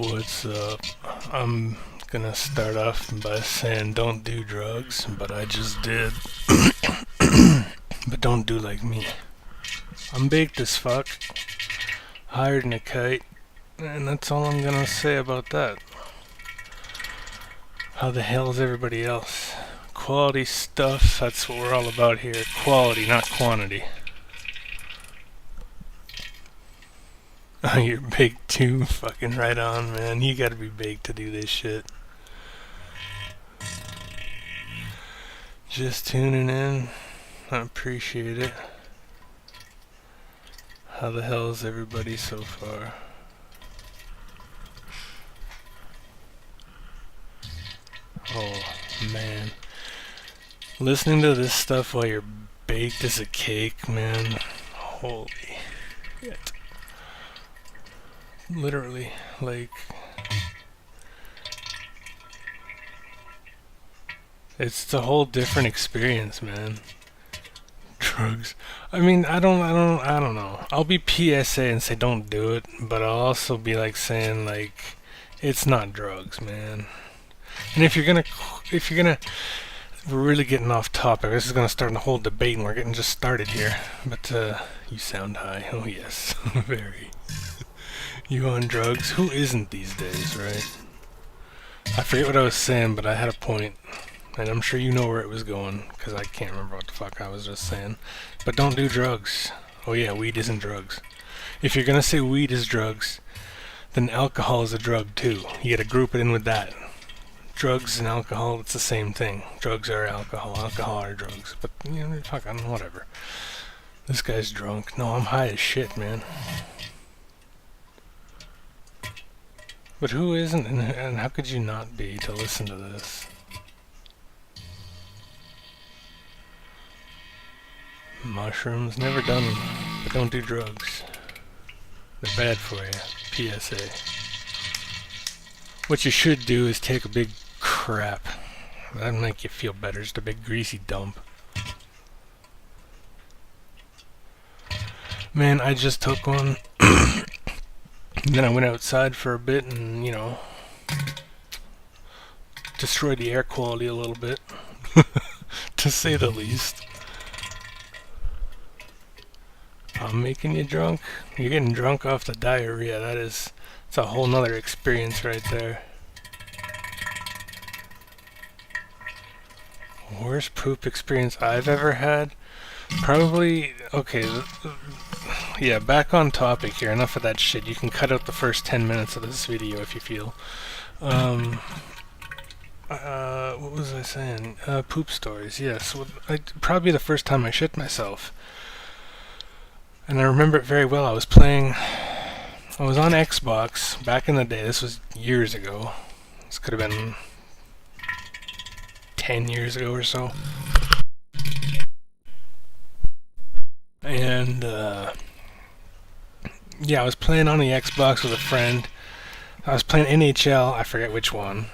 What's up? I'm gonna start off by saying don't do drugs, but I just did. But don't do like me. I'm baked as fuck, higher than a kite, and that's all I'm gonna say about that. How the hell is everybody else? Quality stuff, that's what we're all about here. Quality, not quantity. Oh, you're baked too? Fucking right on, man. You gotta be baked to do this shit. Just tuning in. I appreciate it. How the hell is everybody so far? Oh, man. Listening to this stuff while you're baked as a cake, man. Holy shit. Literally, like, it's a whole different experience, man. Drugs. I mean, I don't know. I'll be PSA and say don't do it, but I'll also be like saying like, it's not drugs, man. And if you're gonna, we're really getting off topic. This is gonna start a whole debate, and we're getting just started here. But you sound high. Oh yes, very. You on drugs? Who isn't these days, right? I forget what I was saying, but I had a point, and I'm sure you know where it was going, because I can't remember what the fuck I was just saying. But don't do drugs. Oh yeah, weed isn't drugs. If you're gonna say weed is drugs, then alcohol is a drug too. You gotta group it in with that. Drugs and alcohol, it's the same thing. Drugs are alcohol, alcohol are drugs. But, you know, fucking whatever. This guy's drunk. No, I'm high as shit, man. But who isn't, and how could you not be to listen to this? Mushrooms, never done them, but don't do drugs. They're bad for you. PSA. What you should do is take a big crap. That'll make you feel better, just a big greasy dump. Man, I just took one. And then I went outside for a bit and, you know, destroyed the air quality a little bit, to say the least. I'm making you drunk? You're getting drunk off the diarrhea. It's a whole nother experience right there. Worst poop experience I've ever had? Probably, okay, yeah, back on topic here. Enough of that shit. You can cut out the first 10 minutes of this video if you feel. What was I saying? Poop stories, yes. Well, probably the first time I shit myself. And I remember it very well. I was on Xbox back in the day. This was years ago. This could have been 10 years ago or so. And, yeah, I was playing on the Xbox with a friend. I was playing NHL, I forget which one.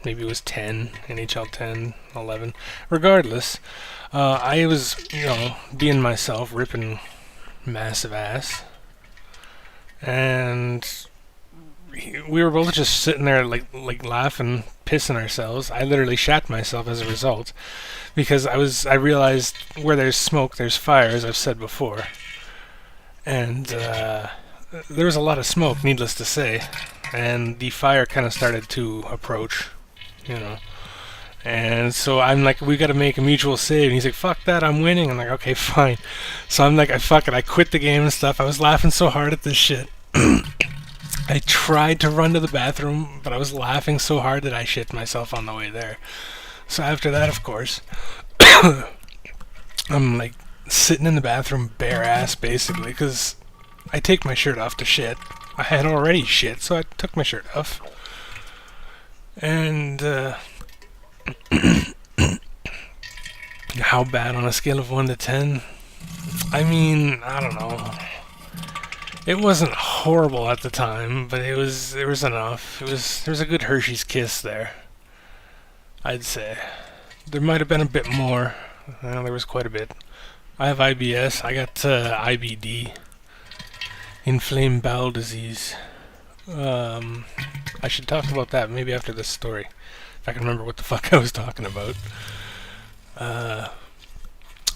Maybe it was 10, NHL 10, 11. Regardless, I was, you know, being myself, ripping massive ass. And we were both just sitting there, like laughing, pissing ourselves. I literally shat myself as a result. Because I realized where there's smoke, there's fire, as I've said before. And there was a lot of smoke, needless to say. And the fire kind of started to approach, you know. And so I'm like, we gotta make a mutual save. And he's like, fuck that, I'm winning. I'm like, okay, fine. So I'm like, fuck it, I quit the game and stuff. I was laughing so hard at this shit. I tried to run to the bathroom, but I was laughing so hard that I shit myself on the way there. So after that, of course, I'm like sitting in the bathroom bare ass basically, because I take my shirt off to shit. I had already shit, so I took my shirt off. And how bad on a scale of 1 to 10? I mean, I don't know. It wasn't horrible at the time, but there was enough. There was a good Hershey's Kiss there, I'd say. There might have been a bit more. Well, there was quite a bit. I have IBS. I got IBD. Inflamed bowel disease. I should talk about that maybe after this story, if I can remember what the fuck I was talking about.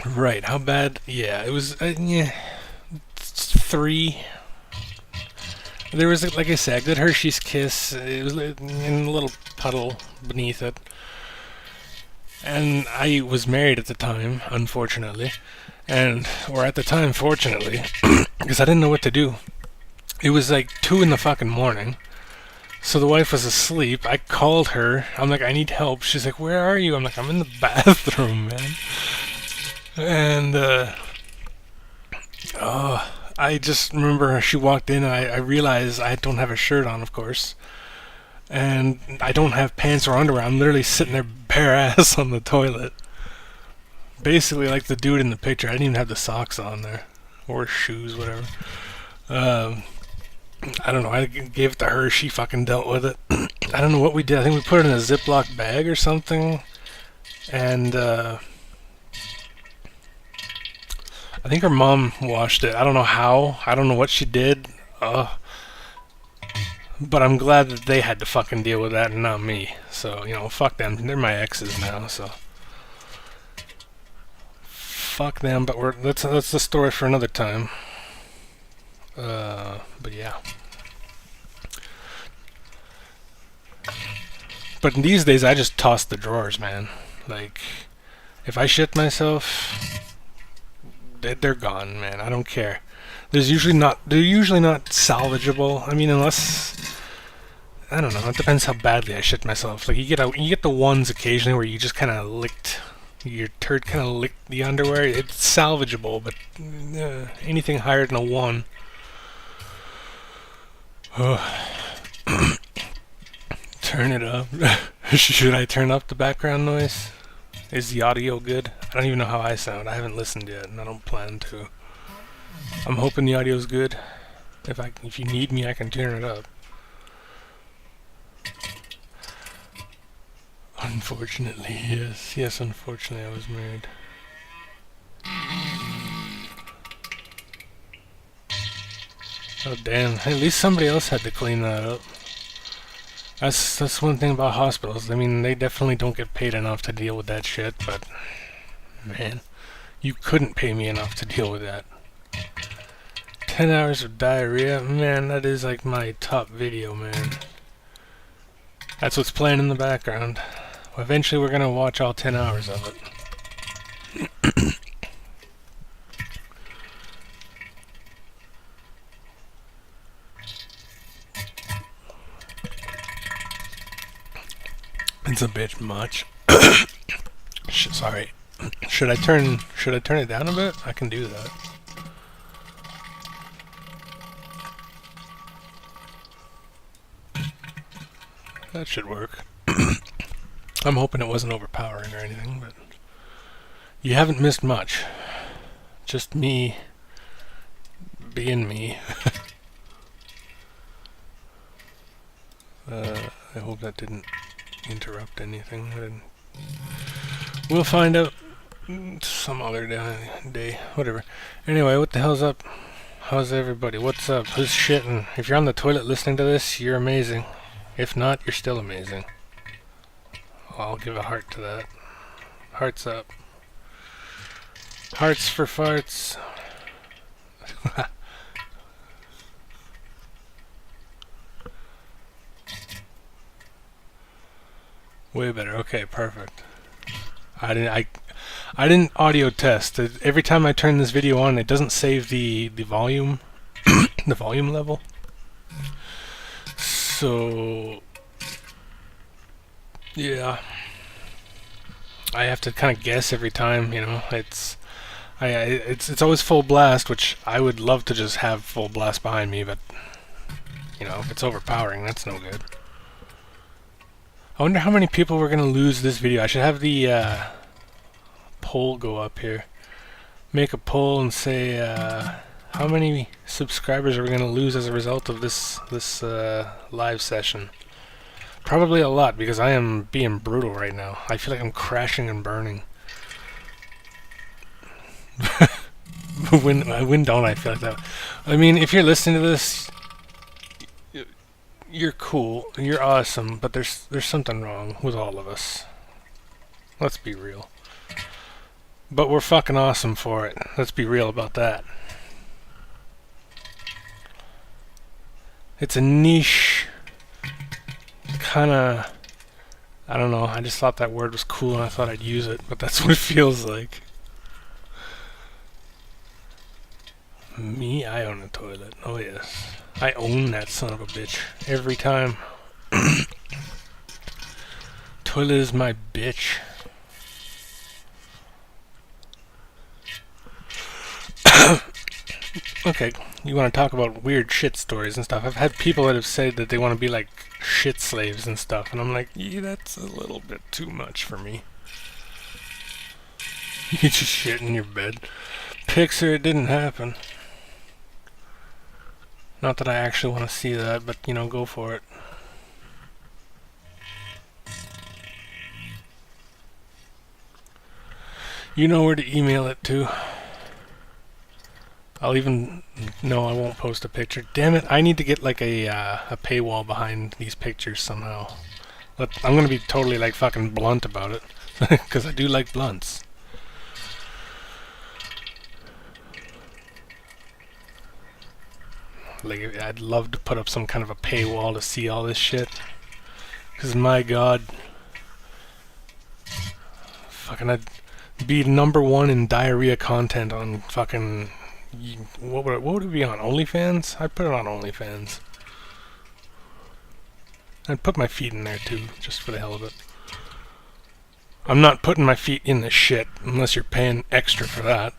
Right, how bad? Yeah, it was, yeah, 3. There was, like I said, a good Hershey's Kiss. It was in a little puddle beneath it. And I was married at the time, unfortunately. Or at the time, fortunately, because I didn't know what to do. It was like 2 in the fucking morning. So the wife was asleep. I called her. I'm like, I need help. She's like, where are you? I'm like, I'm in the bathroom, man. And, I just remember she walked in and I realized I don't have a shirt on, of course. And I don't have pants or underwear. I'm literally sitting there bare ass on the toilet. Basically like the dude in the picture. I didn't even have the socks on there. Or shoes, whatever. I don't know. I gave it to her. She fucking dealt with it. I don't know what we did. I think we put it in a Ziploc bag or something. And, I think her mom washed it. I don't know how. I don't know what she did. But I'm glad that they had to fucking deal with that and not me. So, fuck them. They're my exes now, so. Fuck them, but that's the story for another time. But yeah. But these days, I just toss the drawers, man. Like, if I shit myself, they're gone, man. I don't care. They're usually not salvageable. I mean, unless, I don't know. It depends how badly I shit myself. Like you get the ones occasionally where you just kind of licked your turd, kind of licked the underwear. It's salvageable, but anything higher than a 1. Turn it up. Should I turn up the background noise? Is the audio good? I don't even know how I sound. I haven't listened yet, and I don't plan to. I'm hoping the audio's good. If you need me, I can turn it up. Unfortunately, yes. Yes, unfortunately, I was married. Oh, damn. At least somebody else had to clean that up. That's one thing about hospitals. I mean, they definitely don't get paid enough to deal with that shit, but man, you couldn't pay me enough to deal with that. 10 hours of diarrhea? Man, that is like my top video, man. That's what's playing in the background. Well, eventually we're gonna watch all 10 hours of it. It's a bit much. Sorry. Should I turn it down a bit? I can do that. That should work. I'm hoping it wasn't overpowering or anything, but you haven't missed much. Just me being me. I hope that didn't interrupt anything. We'll find out some other day. Whatever. Anyway, what the hell's up? How's everybody? What's up? Who's shitting? If you're on the toilet listening to this, you're amazing. If not, you're still amazing. I'll give a heart to that. Hearts up. Hearts for farts. Way better. Okay, perfect. I didn't audio test. Every time I turn this video on, it doesn't save the volume, the volume level. So yeah, I have to kind of guess every time. It's always full blast, which I would love to just have full blast behind me, but if it's overpowering, that's no good. I wonder how many people we're gonna lose this video. I should have the poll go up here. Make a poll and say how many subscribers are we gonna lose as a result of this live session. Probably a lot, because I am being brutal right now. I feel like I'm crashing and burning. when don't I feel like that? I mean, if you're listening to this, you're cool, you're awesome, but there's something wrong with all of us. Let's be real. But we're fucking awesome for it. Let's be real about that. It's a niche kind of, I don't know, I just thought that word was cool and I thought I'd use it, but that's what it feels like. Me, I own a toilet. Oh yes. I own that son of a bitch every time. Toilet is my bitch. Okay, you want to talk about weird shit stories and stuff. I've had people that have said that they want to be like shit slaves and stuff, and I'm like, yeah, that's a little bit too much for me. You just shit in your bed. Picture it didn't happen. Not that I actually want to see that, but, you know, go for it. You know where to email it to. I'll even... No, I won't post a picture. Damn it, I need to get like a paywall behind these pictures somehow. I'm gonna be totally like fucking blunt about it. Because I do like blunts. Like, I'd love to put up some kind of a paywall to see all this shit. Because, my god. Fucking, I'd be #1 in diarrhea content on fucking... What would it be on? OnlyFans? I'd put it on OnlyFans. I'd put my feet in there too, just for the hell of it. I'm not putting my feet in the shit, unless you're paying extra for that.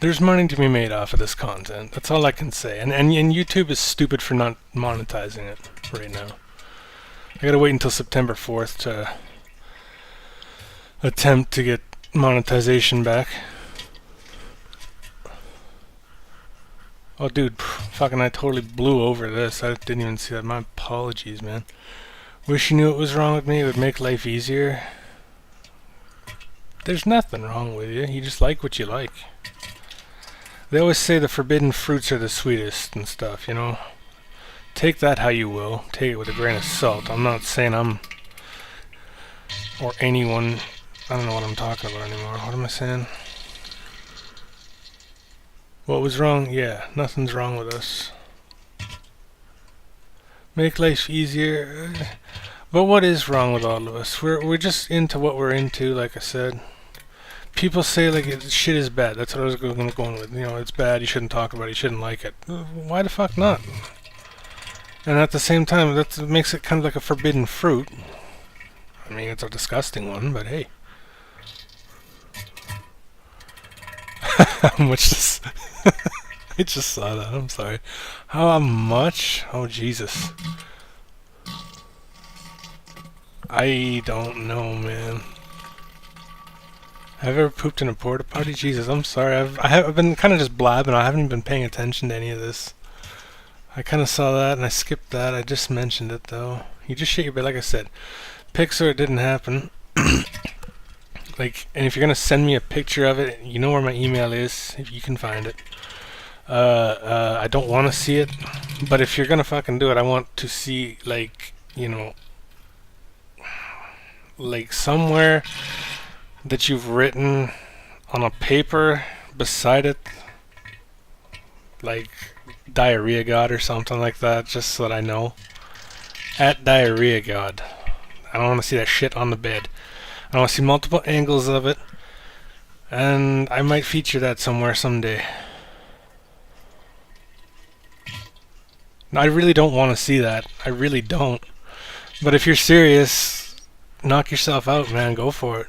There's money to be made off of this content. That's all I can say. And YouTube is stupid for not monetizing it right now. I gotta wait until September 4th to attempt to get monetization back. Oh, dude, fucking I totally blew over this. I didn't even see that. My apologies, man. Wish you knew what was wrong with me. It would make life easier. There's nothing wrong with you. You just like what you like. They always say the forbidden fruits are the sweetest and stuff, you know? Take that how you will. Take it with a grain of salt. I'm not saying I'm... or anyone... I don't know what I'm talking about anymore. What am I saying? What was wrong? Yeah, nothing's wrong with us. Make life easier. But what is wrong with all of us? We're just into what we're into, like I said. People say like shit is bad. That's what I was going with. You know, it's bad. You shouldn't talk about it. You shouldn't like it. Why the fuck not? And at the same time, that makes it kind of like a forbidden fruit. I mean, it's a disgusting one, but hey. How much does... I just saw that. I'm sorry. How much? Oh, Jesus. I don't know, man. Have you ever pooped in a porta potty? Jesus, I'm sorry. I've been kind of just blabbing. I haven't even been paying attention to any of this. I kind of saw that and I skipped that. I just mentioned it though. You just shit your bed, like I said. Pics or it didn't happen. Like, and if you're gonna send me a picture of it, you know where my email is, if you can find it. I don't want to see it, but if you're gonna fucking do it, I want to see, like, you know, like somewhere that you've written on a paper beside it, like Diarrhea God or something like that, just so that I know. At Diarrhea God. I don't want to see that shit on the bed. I want to see multiple angles of it, and I might feature that somewhere someday. I really don't want to see that. I really don't. But if you're serious, knock yourself out, man. Go for it.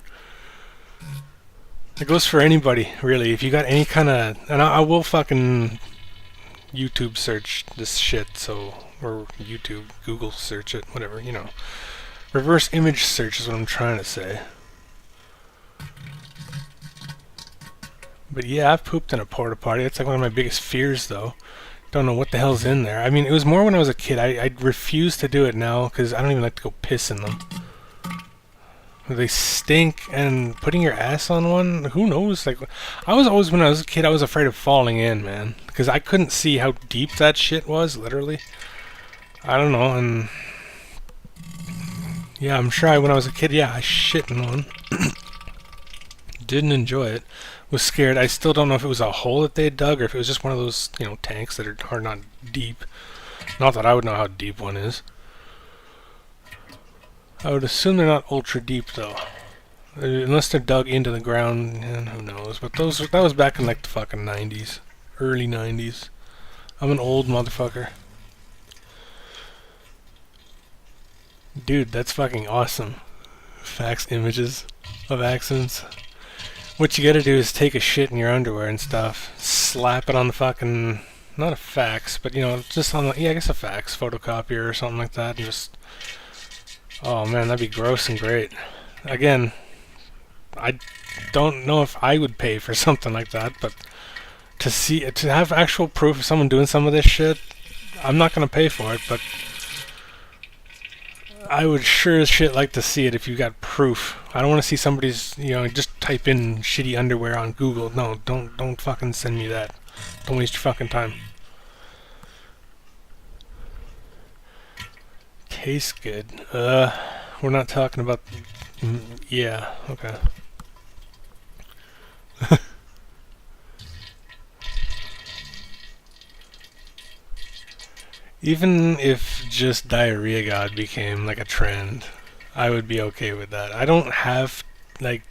It goes for anybody, really. If you got any kind of... And I will fucking YouTube search this shit, so... Or YouTube, Google search it, whatever, you know. Reverse image search is what I'm trying to say. But yeah, I've pooped in a porta potty. That's like one of my biggest fears, though. Don't know what the hell's in there. I mean, it was more when I was a kid. I refuse to do it now, because I don't even like to go piss in them. They stink, and putting your ass on one, who knows? Like, I was always, when I was a kid, I was afraid of falling in, man. Because I couldn't see how deep that shit was, literally. I don't know, and... yeah, I'm sure when I was a kid, yeah, I shit in one. Didn't enjoy it. Was scared. I still don't know if it was a hole that they dug, or if it was just one of those, you know, tanks that are not deep. Not that I would know how deep one is. I would assume they're not ultra deep, though. Unless they're dug into the ground, and who knows. But that was back in like the fucking 90s. Early 90s. I'm an old motherfucker. Dude, that's fucking awesome. Fax images of accidents. What you gotta do is take a shit in your underwear and stuff, slap it on the fucking... not a fax, but you know, just on the... yeah, I guess a fax photocopier or something like that, and just... oh man, that'd be gross and great. Again, I don't know if I would pay for something like that, but to have actual proof of someone doing some of this shit, I'm not gonna pay for it, but I would sure as shit like to see it if you got proof. I don't want to see somebody's, you know, just type in shitty underwear on Google. No, don't fucking send me that. Don't waste your fucking time. Tastes good. We're not talking about... yeah, okay. Even if just Diarrhea God became like a trend, I would be okay with that. I don't have like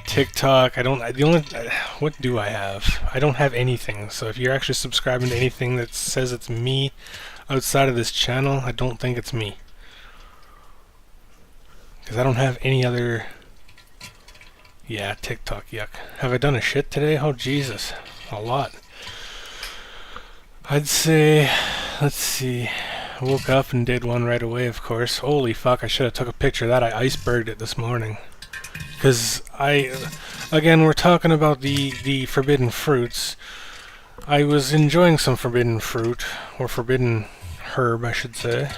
TikTok. What do I have? I don't have anything. So if you're actually subscribing to anything that says it's me outside of this channel, I don't think it's me. Because I don't have any other... yeah, TikTok, yuck. Have I done a shit today? Oh, Jesus. A lot. I'd say... let's see. I woke up and did one right away, of course. Holy fuck, I should have took a picture of that. I iceberged it this morning. Because again, we're talking about the forbidden fruits. I was enjoying some forbidden fruit, or forbidden herb, I should say,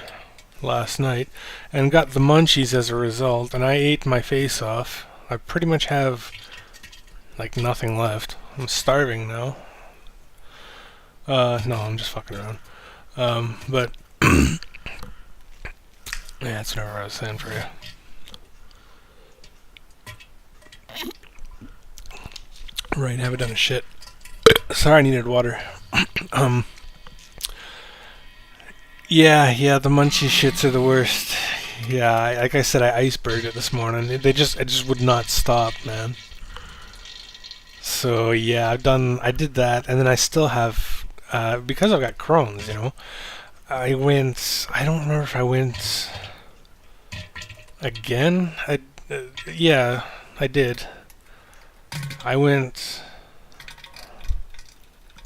last night, and got the munchies as a result, and I ate my face off. I pretty much have, like, nothing left. I'm starving now. No, I'm just fucking around. But, yeah, that's whatever I was saying for you. Right, haven't done a shit. Sorry, I needed water. Yeah, the munchie shits are the worst. Yeah, like I said, I iceberged it this morning. I just would not stop, man. So yeah, I did that, and then I still have, because I've got Crohn's, you know. I don't remember if I went again. Yeah, I did. I went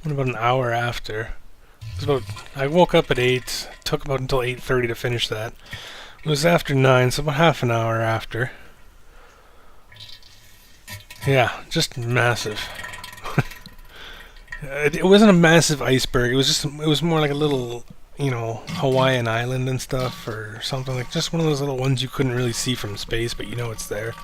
about an hour after. I woke up at 8, took about until 8:30 to finish that. It was after 9, so about half an hour after. Yeah, just massive. It wasn't a massive iceberg, it was more like a little, you know, Hawaiian island and stuff, or something, like just one of those little ones you couldn't really see from space, but you know it's there.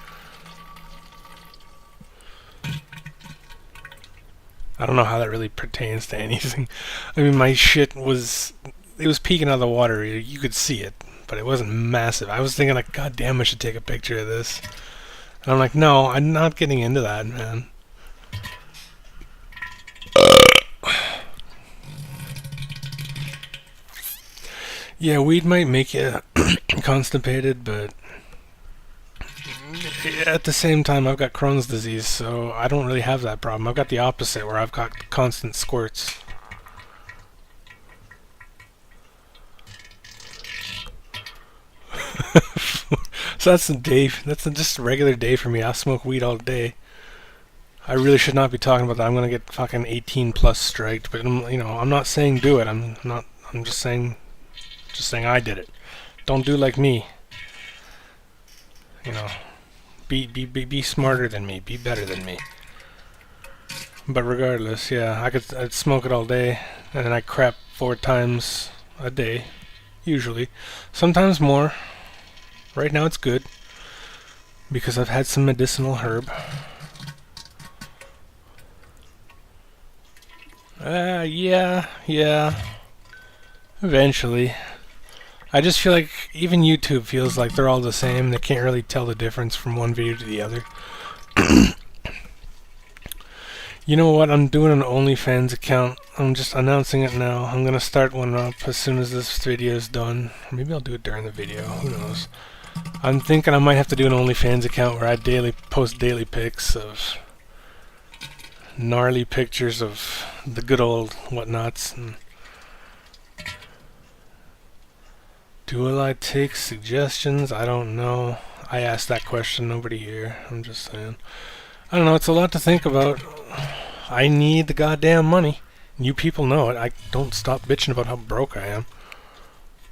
I don't know how that really pertains to anything. I mean, my shit was peeking out of the water. You could see it, but it wasn't massive. I was thinking like, God damn, I should take a picture of this. And I'm like, no, I'm not getting into that, man. Yeah, weed might make you constipated, but at the same time, I've got Crohn's disease, so I don't really have that problem. I've got the opposite, where I've got constant squirts. So that's a day. That's just a regular day for me. I smoke weed all day. I really should not be talking about that. I'm gonna get fucking 18 plus striked, but you know, I'm not saying do it. I'm just saying I did it. Don't do like me. You know. Be smarter than me. Be better than me. But regardless, yeah, I'd smoke it all day, and then I crap 4 times a day, usually. Sometimes more. Right now it's good. because I've had some medicinal herb. Yeah. Eventually. I just feel like even YouTube feels like they're all the same. They can't really tell the difference from one video to the other. You know what? I'm doing an OnlyFans account. I'm just announcing it now. I'm gonna start one up as soon as this video is done. Or maybe I'll do it during the video. Who knows? I'm thinking I might have to do an OnlyFans account where I post daily pics of gnarly pictures of the good old whatnots. And will I take suggestions? I don't know. I asked that question. Nobody here. I'm just saying. I don't know. It's a lot to think about. I need the goddamn money. You people know it. I don't stop bitching about how broke I am.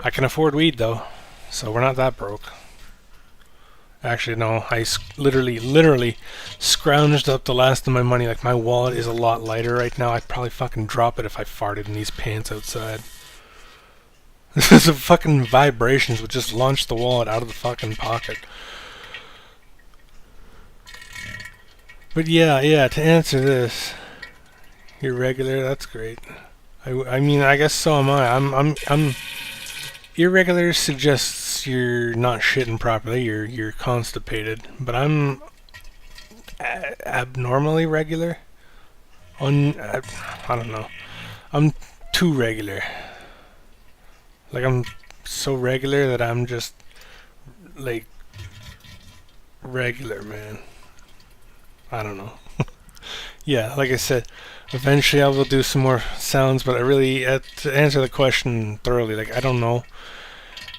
I can afford weed though, so we're not that broke. Actually, no. I literally scrounged up the last of my money. Like, my wallet is a lot lighter right now. I'd probably fucking drop it if I farted in these pants outside. The fucking vibrations would just launch the wallet out of the fucking pocket. But yeah, to answer this, you're regular, that's great. I mean, I guess so am I. I'm irregular suggests you're not shitting properly, you're constipated, but I'm abnormally regular. I don't know. I'm too regular. Like, I'm so regular that I'm just, like, regular, man. I don't know. Yeah, like I said, eventually I will do some more sounds, but I really, to answer the question thoroughly, like, I don't know.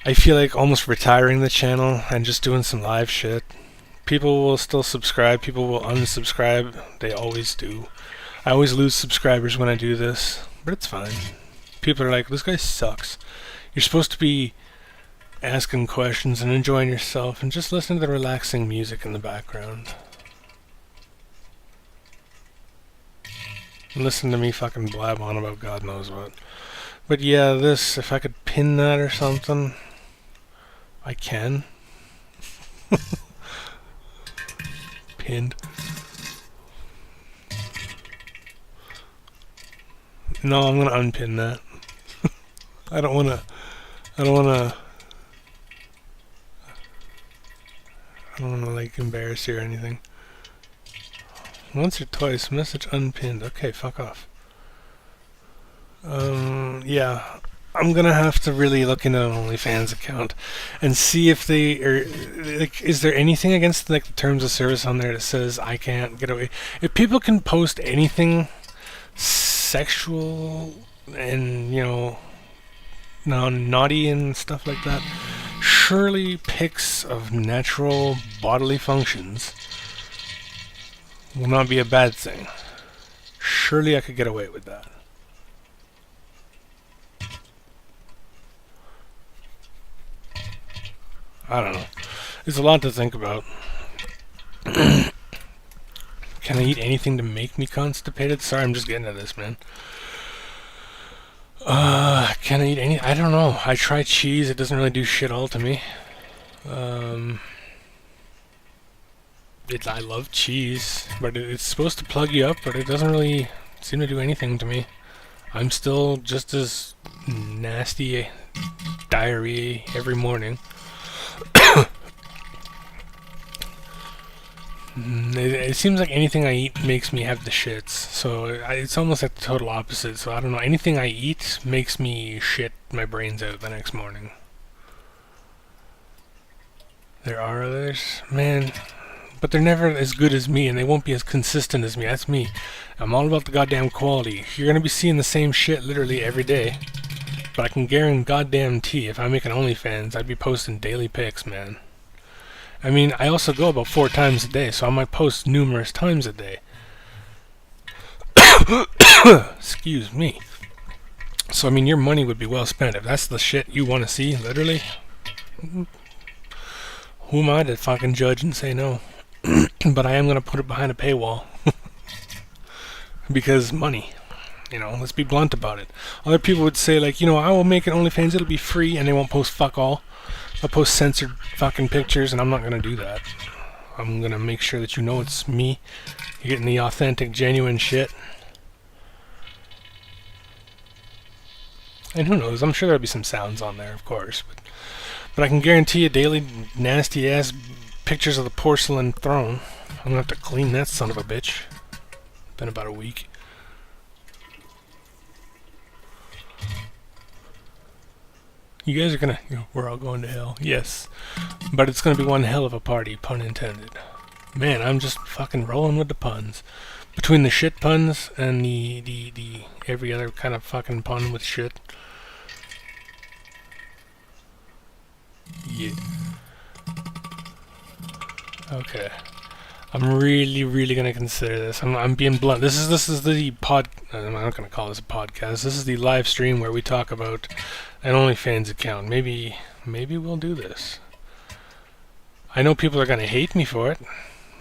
I feel like almost retiring the channel and just doing some live shit. People will still subscribe, people will unsubscribe, they always do. I always lose subscribers when I do this, but it's fine. People are like, this guy sucks. You're supposed to be asking questions and enjoying yourself and just listen to the relaxing music in the background. Listen to me fucking blab on about God knows what. But yeah, this, if I could pin that or something, I can. Pinned. No, I'm gonna unpin that. I don't wanna like embarrass you or anything. Once or twice, message unpinned. Okay, fuck off. Yeah, I'm gonna have to really look into an OnlyFans account and see if they are, like, is there anything against, like, the terms of service on there that says I can't get away? If people can post anything sexual and, you know, naughty and stuff like that, surely pics of natural bodily functions will not be a bad thing. Surely I could get away with that. I don't know. There's a lot to think about. Can I eat anything to make me constipated? Sorry, I'm just getting to this, man. Can I eat any? I don't know. I try cheese. It doesn't really do shit all to me. I love cheese, but it's supposed to plug you up, but it doesn't really seem to do anything to me. I'm still just as nasty diarrhea every morning. It seems like anything I eat makes me have the shits, so it's almost like the total opposite. So I don't know, anything I eat makes me shit my brains out the next morning. There are others, man, but they're never as good as me, and they won't be as consistent as me. That's me. I'm all about the goddamn quality. You're gonna be seeing the same shit literally every day, but I can guarantee if I make an OnlyFans, I'd be posting daily pics, man. I mean, I also go about 4 times a day, so I might post numerous times a day. Excuse me. So, I mean, your money would be well spent. If that's the shit you want to see, literally, who am I to fucking judge and say no? But I am going to put it behind a paywall. Because money. You know, let's be blunt about it. Other people would say, like, you know, I will make an OnlyFans, it'll be free, and they won't post fuck all. I'll post censored fucking pictures, and I'm not gonna do that. I'm gonna make sure that you know it's me. You're getting the authentic, genuine shit. And who knows, I'm sure there'll be some sounds on there, of course. But I can guarantee you daily nasty-ass pictures of the porcelain throne. I'm gonna have to clean that son of a bitch. Been about a week. You guys are gonna... we're all going to hell. Yes. But it's gonna be one hell of a party, pun intended. Man, I'm just fucking rolling with the puns. Between the shit puns and the every other kind of fucking pun with shit. Yeah. Okay. I'm really gonna consider this. I'm being blunt. This is the pod. I'm not gonna call this a podcast. This is the live stream where we talk about an OnlyFans account. Maybe we'll do this. I know people are gonna hate me for it,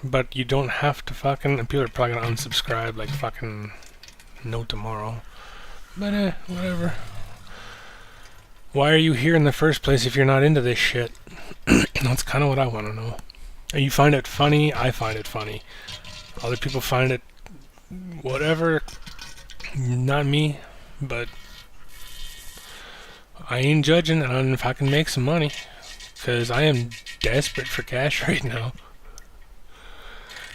but you don't have to fucking. And people are probably gonna unsubscribe like fucking no tomorrow. But whatever. Why are you here in the first place if you're not into this shit? That's kind of what I want to know. You find it funny, I find it funny. Other people find it whatever. Not me, but I ain't judging, and if I can make some money, because I am desperate for cash right now.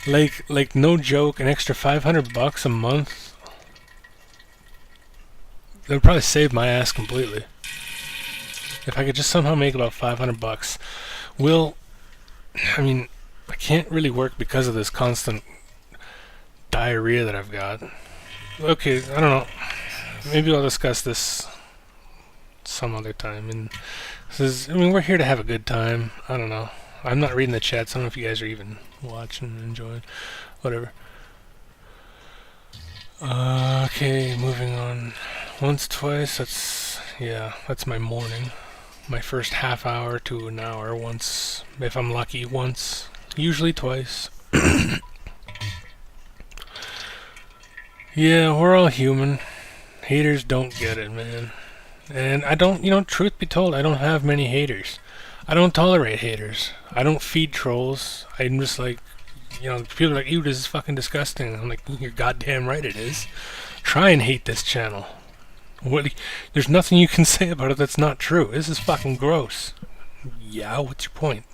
Like no joke, an extra $500 a month. That would probably save my ass completely. If I could just somehow make about $500. I mean, I can't really work because of this constant diarrhea that I've got. Okay, I don't know. Maybe I'll discuss this some other time. And we're here to have a good time. I don't know. I'm not reading the chats. I don't know if you guys are even watching and enjoying. Whatever. Okay, moving on. Once, twice. That's my morning. My first half hour to an hour. Once, if I'm lucky, once. Usually twice. Yeah, we're all human. Haters don't get it, man. And I don't, truth be told, I don't have many haters. I don't tolerate haters. I don't feed trolls. I'm just like, people are like, ew, this is fucking disgusting. I'm like, you're goddamn right it is. Try and hate this channel. There's nothing you can say about it that's not true. This is fucking gross. Yeah, what's your point?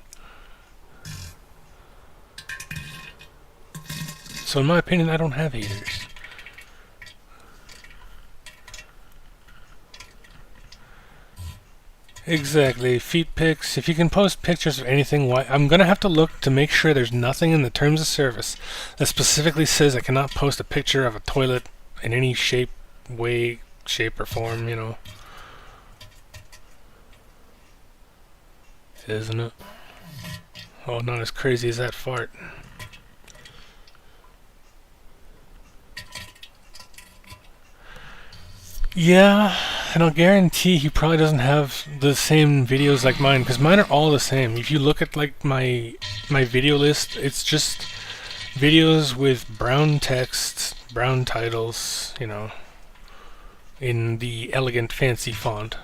So in my opinion, I don't have haters. Exactly. Feet pics. If you can post pictures of anything, why? I'm gonna have to look to make sure there's nothing in the terms of service that specifically says I cannot post a picture of a toilet in any shape, way, shape or form, Isn't it? Oh, not as crazy as that fart. Yeah, and I'll guarantee he probably doesn't have the same videos like mine, because mine are all the same. If you look at like my video list, it's just videos with brown text, brown titles, in the elegant fancy font.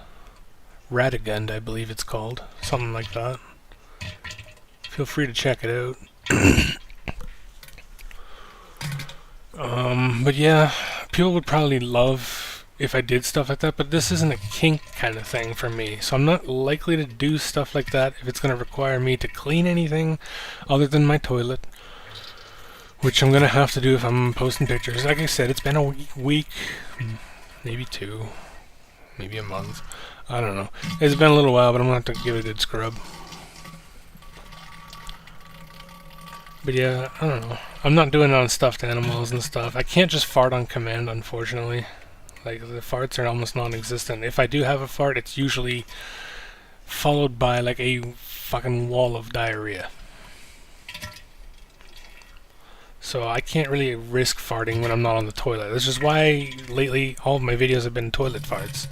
Radigund, I believe it's called. Something like that. Feel free to check it out. But yeah, people would probably love if I did stuff like that, but this isn't a kink kind of thing for me, so I'm not likely to do stuff like that if it's going to require me to clean anything other than my toilet, which I'm going to have to do if I'm posting pictures. Like I said, it's been a week, maybe 2, maybe a month. I don't know. It's been a little while, but I'm going to have to give it a good scrub. But yeah, I don't know. I'm not doing it on stuffed animals and stuff. I can't just fart on command, unfortunately. Like, the farts are almost non-existent. If I do have a fart, it's usually followed by, like, a fucking wall of diarrhea. So I can't really risk farting when I'm not on the toilet. This is why, lately, all of my videos have been toilet farts.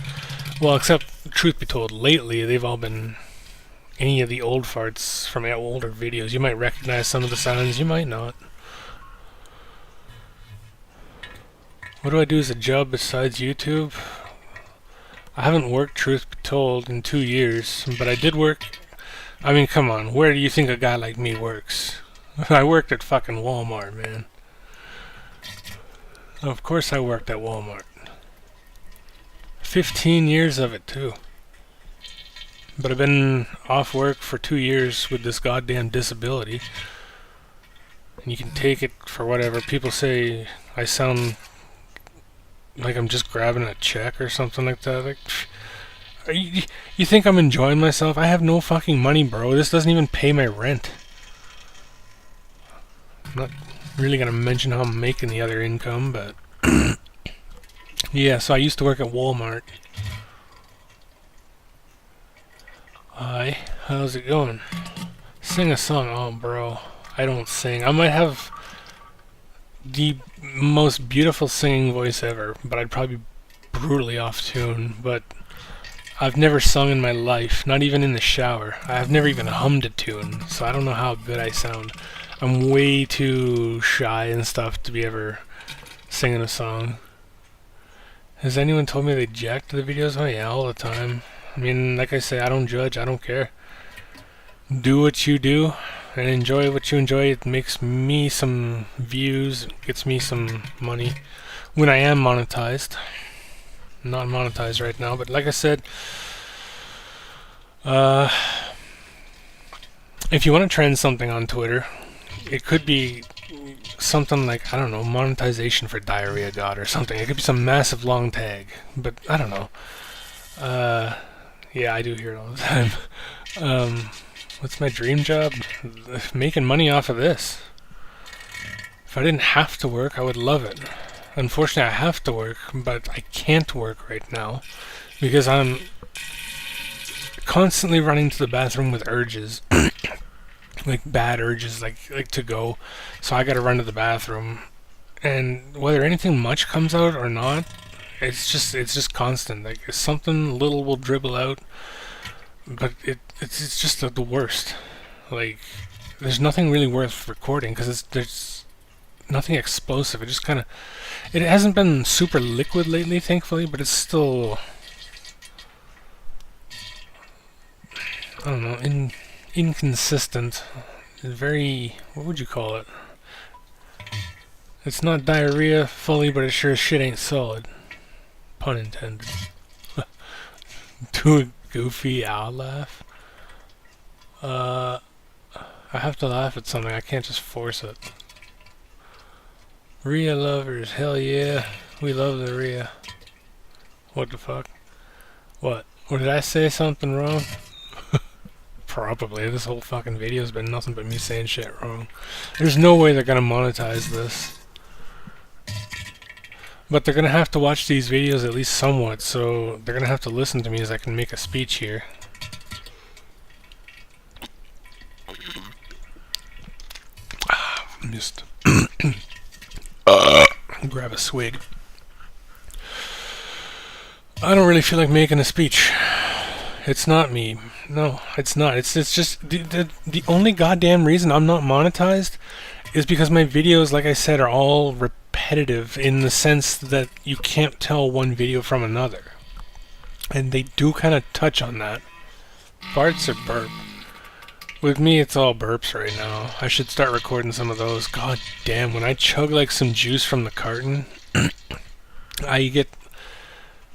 Well, except, truth be told, lately, they've all been any of the old farts from older videos. You might recognize some of the sounds, you might not. What do I do as a job besides YouTube? I haven't worked, truth be told, in 2 years, but I did work. I mean, come on, where do you think a guy like me works? I worked at fucking Walmart, man. Of course I worked at Walmart. 15 years of it, too. But I've been off work for 2 years with this goddamn disability. And you can take it for whatever. People say I sound like I'm just grabbing a check or something like that. Like, you think I'm enjoying myself? I have no fucking money, bro. This doesn't even pay my rent. I'm not really gonna mention how I'm making the other income, but yeah, so I used to work at Walmart. Hi, how's it going? Sing a song. Oh, bro, I don't sing. I might have the most beautiful singing voice ever, but I'd probably be brutally off tune. But I've never sung in my life, not even in the shower. I've never even hummed a tune, so I don't know how good I sound. I'm way too shy and stuff to be ever singing a song. Has anyone told me they jacked the videos? Oh yeah, all the time. I mean, like I say, I don't judge, I don't care. Do what you do and enjoy what you enjoy. It makes me some views, gets me some money when I am monetized. I'm not monetized right now, but like I said, if you want to trend something on Twitter, it could be something like, I don't know, monetization for Diarrhea God or something. It could be some massive long tag, but I don't know. Yeah, I do hear it all the time. What's my dream job? Making money off of this. If I didn't have to work, I would love it. Unfortunately, I have to work, but I can't work right now because I'm constantly running to the bathroom with urges. Like bad urges, like to go. So I gotta run to the bathroom. And whether anything much comes out or not, it's just constant. Like something little will dribble out, but it's just the worst. Like there's nothing really worth recording because there's nothing explosive. It just kind of, it hasn't been super liquid lately, thankfully, but it's still, I don't know, inconsistent. Very, what would you call it? It's not diarrhea fully, but it sure as shit ain't solid. Pun intended. Do a goofy owl laugh. I have to laugh at something. I can't just force it. Rhea lovers, hell yeah. We love the Rhea. What the fuck? What? Or did I say something wrong? Probably. This whole fucking video's been nothing but me saying shit wrong. There's no way they're gonna monetize this. But they're gonna have to watch these videos at least somewhat, so they're gonna have to listen to me as I can make a speech here. Just grab a swig. I don't really feel like making a speech. It's not me. No, it's not. It's just the only goddamn reason I'm not monetized is because my videos, like I said, are all repetitive in the sense that you can't tell one video from another. And they do kind of touch on that. Farts or burp? With me, it's all burps right now. I should start recording some of those. God damn, when I chug like some juice from the carton, I get...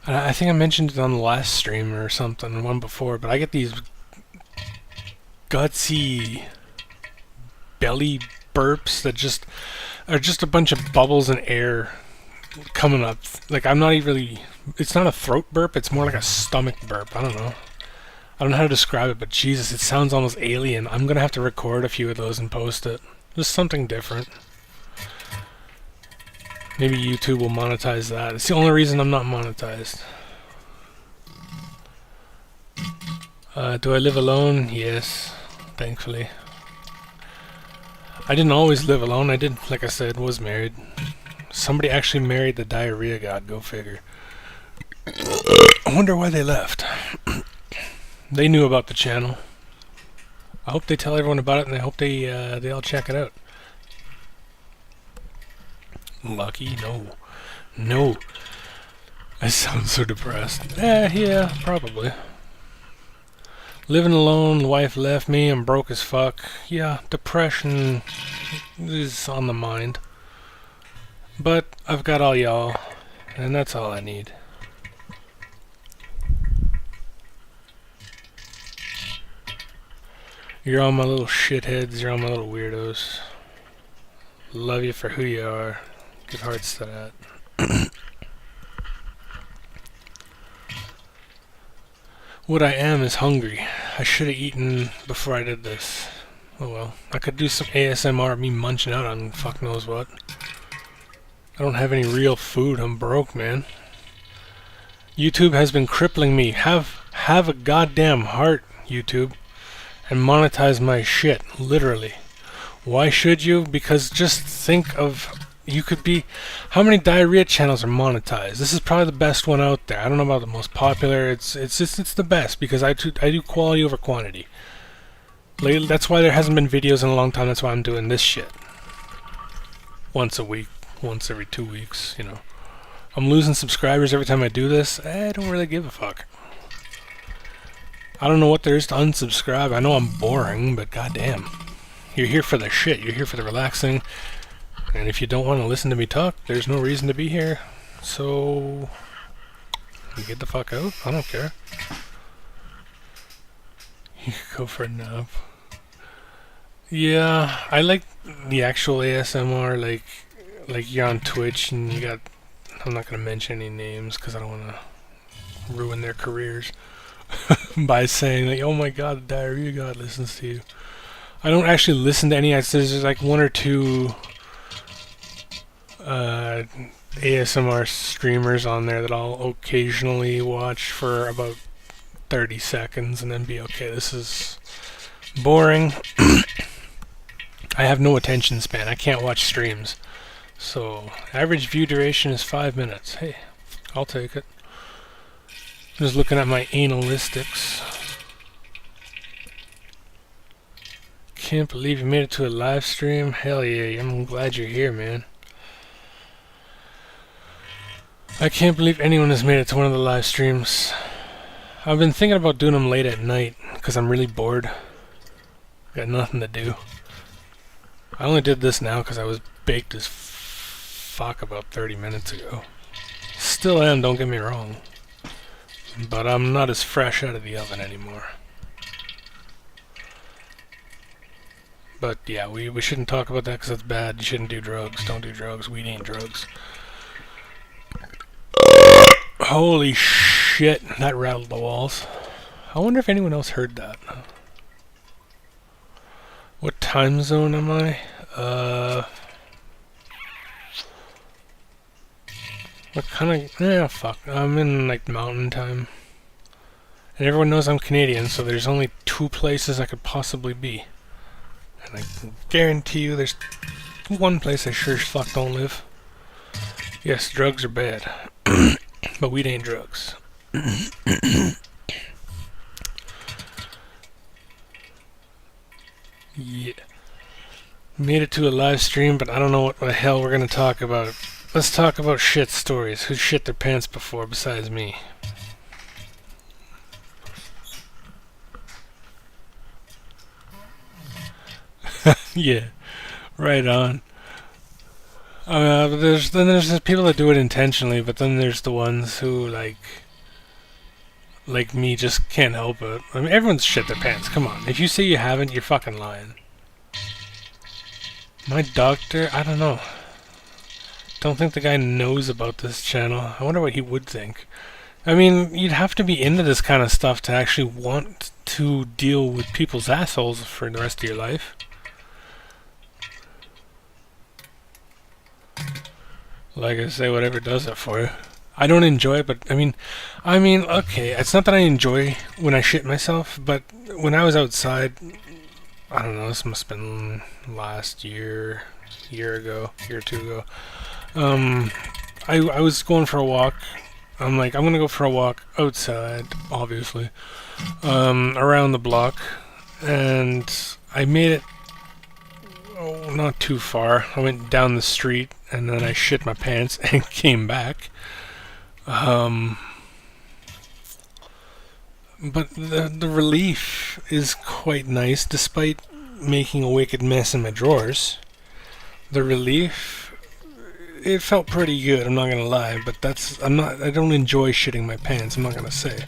I think I mentioned it on the last stream or something, one before, but I get these gutsy belly burps that just are just a bunch of bubbles and air coming up. Like, I'm not even really... It's not a throat burp, it's more like a stomach burp. I don't know. I don't know how to describe it, but Jesus, it sounds almost alien. I'm gonna have to record a few of those and post it. Just something different. Maybe YouTube will monetize that. It's the only reason I'm not monetized. Do I live alone? Yes, thankfully. I didn't always live alone. I did, like I said, was married. Somebody actually married the Diarrhea God, go figure. I wonder why they left. They knew about the channel. I hope they tell everyone about it, and I hope they all check it out. Lucky? No. No. I sound so depressed. Yeah, probably. Living alone, wife left me, I'm broke as fuck. Yeah, depression is on the mind. But I've got all y'all, and that's all I need. You're all my little shitheads, you're all my little weirdos. Love you for who you are. Give hearts to that. What I am is hungry. I should have eaten before I did this. Oh well. I could do some ASMR of me munching out on fuck knows what. I don't have any real food. I'm broke, man. YouTube has been crippling me. Have a goddamn heart, YouTube. And monetize my shit, literally. Why should you? Because just think of, you could be, how many diarrhea channels are monetized? This is probably the best one out there. I don't know about the most popular. It's the best because I do quality over quantity. That's why there hasn't been videos in a long time. That's why I'm doing this shit. Once a week, once every 2 weeks, you know. I'm losing subscribers every time I do this. I don't really give a fuck. I don't know what there is to unsubscribe. I know I'm boring, but goddamn. You're here for the shit. You're here for the relaxing. And if you don't want to listen to me talk, there's no reason to be here. So, get the fuck out. I don't care. You can go for a nap. Yeah, I like the actual ASMR, like you're on Twitch and you got, I'm not going to mention any names because I don't want to ruin their careers. By saying like, oh my god, Diarrhea God listens to you. I don't actually listen to any. There's like one or two ASMR streamers on there that I'll occasionally watch for about 30 seconds and then be okay, this is boring. I have no attention span. I can't watch streams. So average view duration is 5 minutes. Hey, I'll take it. Just looking at my analytics. Can't believe you made it to a live stream. Hell yeah, I'm glad you're here, man. I can't believe anyone has made it to one of the live streams. I've been thinking about doing them late at night because I'm really bored. Got nothing to do. I only did this now because I was baked as fuck about 30 minutes ago. Still am, don't get me wrong. But I'm not as fresh out of the oven anymore. But yeah, we shouldn't talk about that because it's bad. You shouldn't do drugs. Don't do drugs. Weed ain't drugs. Holy shit, that rattled the walls. I wonder if anyone else heard that. What time zone am I? What kind of... Yeah, fuck. I'm in, like, mountain time. And everyone knows I'm Canadian, so there's only 2 places I could possibly be. And I can guarantee you there's one place I sure as fuck don't live. Yes, drugs are bad. But weed ain't drugs. Yeah. Made it to a live stream, but I don't know what the hell we're gonna talk about. Let's talk about shit stories. Who shit their pants before besides me? Yeah, right on. There's the people that do it intentionally, but then there's the ones who like me just can't help it. I mean, everyone's shit their pants. Come on, if you say you haven't, you're fucking lying. My doctor, I don't know. Don't think the guy knows about this channel. I wonder what he would think. I mean, you'd have to be into this kind of stuff to actually want to deal with people's assholes for the rest of your life. Like I say, whatever does it for you. I don't enjoy it, but I mean, okay, it's not that I enjoy when I shit myself, but when I was outside, I don't know, this must have been last year or 2 ago. I was going for a walk. I'm like, I'm gonna go for a walk outside, obviously, around the block, and I made it, not too far. I went down the street, and then I shit my pants and came back. But the relief is quite nice, despite making a wicked mess in my drawers. The relief, it felt pretty good. I'm not gonna lie, but I don't enjoy shitting my pants. I'm not gonna say.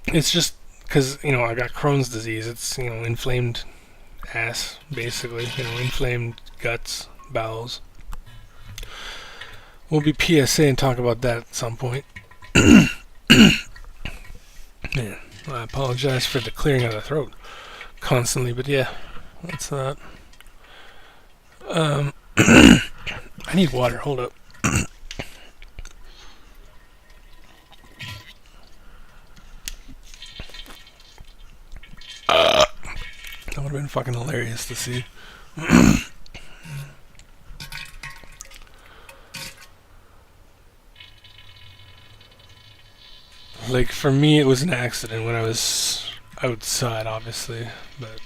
It's just because I got Crohn's disease. It's inflamed ass, basically. Inflamed guts, bowels. We'll be PSA and talk about that at some point. Yeah, I apologize for the clearing of the throat constantly, but yeah, that's that. I need water. Hold up. That would have been fucking hilarious to see. Like, for me, it was an accident when I was outside, obviously, but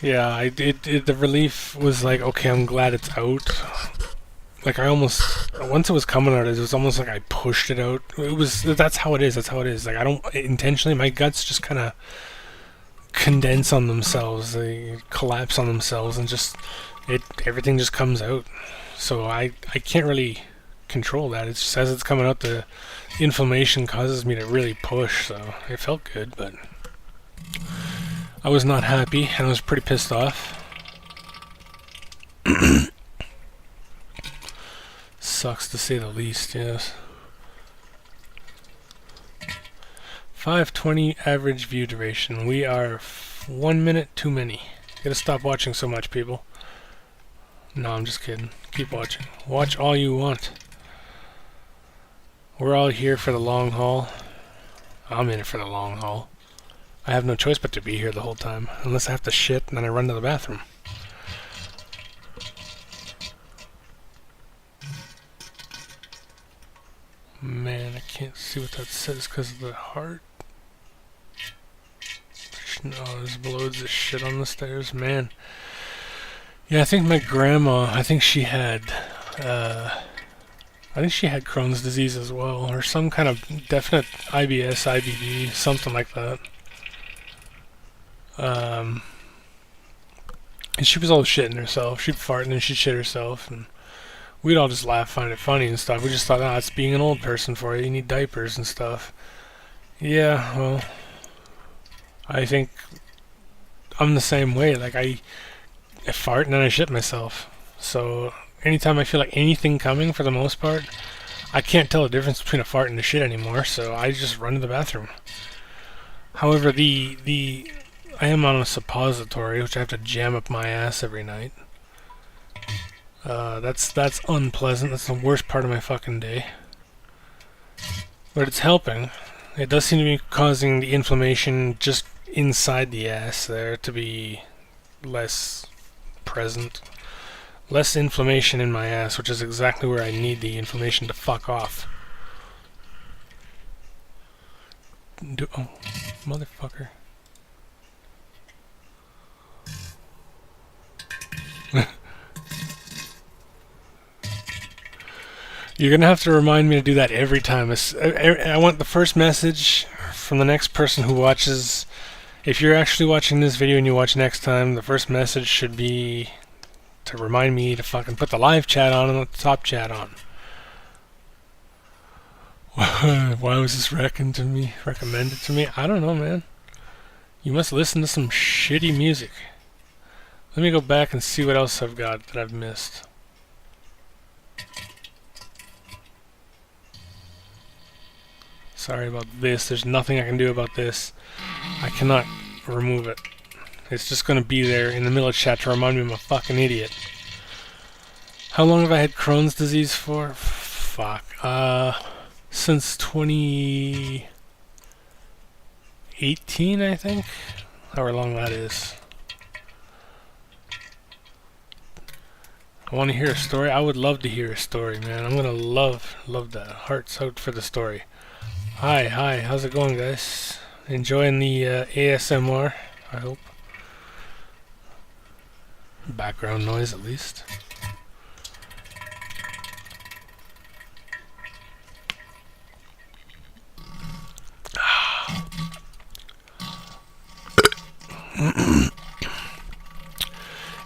yeah, the relief was like, okay, I'm glad it's out. Like, once it was coming out, it was almost like I pushed it out. That's how it is. Like, I don't intentionally, my guts just kind of condense on themselves. They collapse on themselves, and everything just comes out. So I can't really control that. It's just as it's coming out, the inflammation causes me to really push. So it felt good, but I was not happy, and I was pretty pissed off. Sucks to say the least, yes. 5:20 average view duration. We are 1 minute too many. Gotta stop watching so much, people. No, I'm just kidding. Keep watching. Watch all you want. We're all here for the long haul. I'm in it for the long haul. I have no choice but to be here the whole time. Unless I have to shit and then I run to the bathroom. Man, I can't see what that says because of the heart. No, there's loads of shit on the stairs. Man. Yeah, I think my grandma, I think she had Crohn's disease as well, or some kind of definite IBS, IBD, something like that. And she was all shitting herself. She'd fart and then she'd shit herself, and we'd all just laugh, find it funny and stuff. We just thought, it's being an old person for you. You need diapers and stuff. Yeah, well, I think I'm the same way. Like, I fart and then I shit myself. So anytime I feel like anything coming, for the most part, I can't tell the difference between a fart and a shit anymore, so I just run to the bathroom. However, I am on a suppository, which I have to jam up my ass every night. That's unpleasant. That's the worst part of my fucking day. But it's helping. It does seem to be causing the inflammation just inside the ass there to be less present. Less inflammation in my ass, which is exactly where I need the inflammation to fuck off. Oh, motherfucker. You're gonna have to remind me to do that every time. I want the first message from the next person who watches. If you're actually watching this video and you watch next time, the first message should be to remind me to fucking put the live chat on and the top chat on. Why was this recommended to me? I don't know, man. You must listen to some shitty music. Let me go back and see what else I've got that I've missed. Sorry about this. There's nothing I can do about this. I cannot remove it. It's just going to be there in the middle of chat to remind me I'm a fucking idiot. How long have I had Crohn's disease for? Fuck. Since 2018, I think? However long that is. I want to hear a story. I would love to hear a story, man. I'm going to love that. Hearts out for the story. Hi, how's it going, guys? Enjoying the ASMR, I hope. Background noise, at least.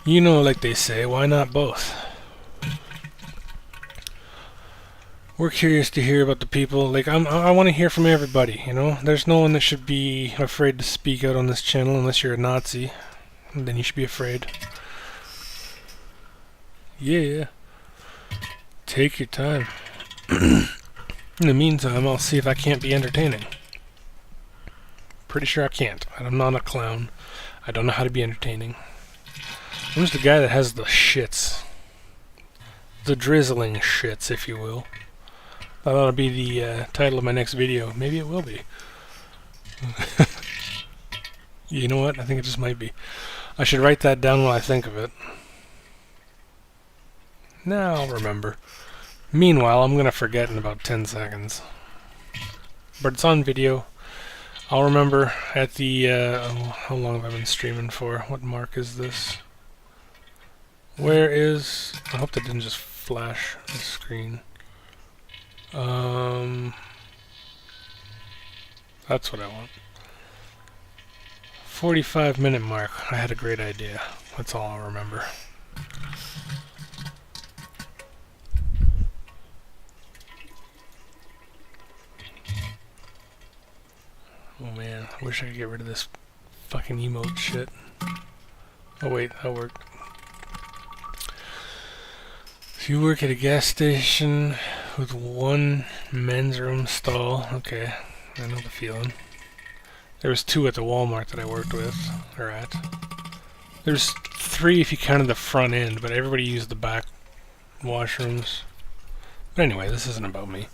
You know, like they say, why not both? We're curious to hear about the people. Like, I want to hear from everybody, you know? There's no one that should be afraid to speak out on this channel unless you're a Nazi. And then you should be afraid. Yeah. Take your time. In the meantime, I'll see if I can't be entertaining. Pretty sure I can't. I'm not a clown. I don't know how to be entertaining. I'm just the guy that has the shits. The drizzling shits, if you will. That ought to be the title of my next video. Maybe it will be. You know what? I think it just might be. I should write that down when I think of it. Now I'll remember. Meanwhile, I'm going to forget in about 10 seconds. But it's on video. I'll remember at the... how long have I been streaming for? What mark is this? Where is... I hope that didn't just flash the screen. That's what I want. 45-minute mark. I had a great idea. That's all I'll remember. Oh man, I wish I could get rid of this fucking emote shit. Oh wait, that worked. If you work at a gas station with one men's room stall, okay, I know the feeling. There was 2 at the Walmart that I worked with, or at. There's 3 if you counted the front end, but everybody used the back washrooms. But anyway, this isn't about me.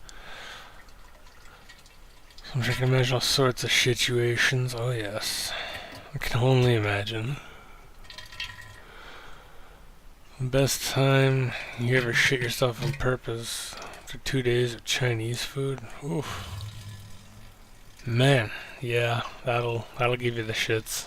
So I can imagine all sorts of situations. Oh yes, I can only imagine. The best time you ever shit yourself on purpose after 2 days of Chinese food? Oof. Man, yeah, that'll give you the shits.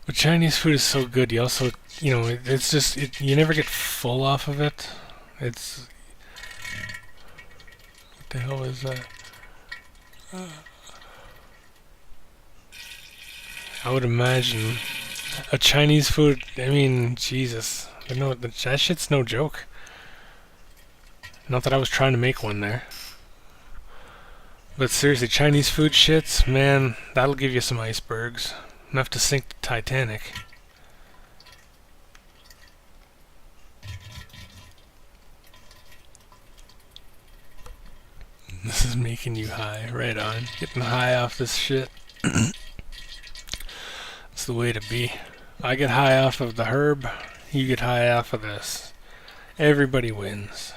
But Chinese food is so good. You also, you know, it's just you never get full off of it. It's... What the hell is that? I would imagine a Chinese food. I mean, Jesus, that shit's no joke. Not that I was trying to make one there, but seriously, Chinese food shits, man, that'll give you some icebergs, enough to sink the Titanic. This is making you high, right on. Getting high off this shit. It's the way to be. I get high off of the herb, you get high off of this. Everybody wins.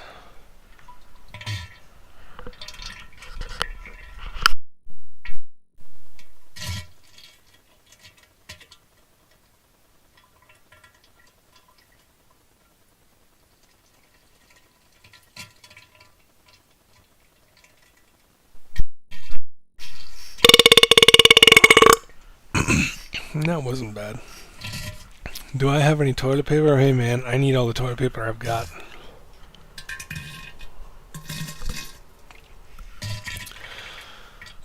That wasn't bad. Do I have any toilet paper? Hey man, I need all the toilet paper I've got.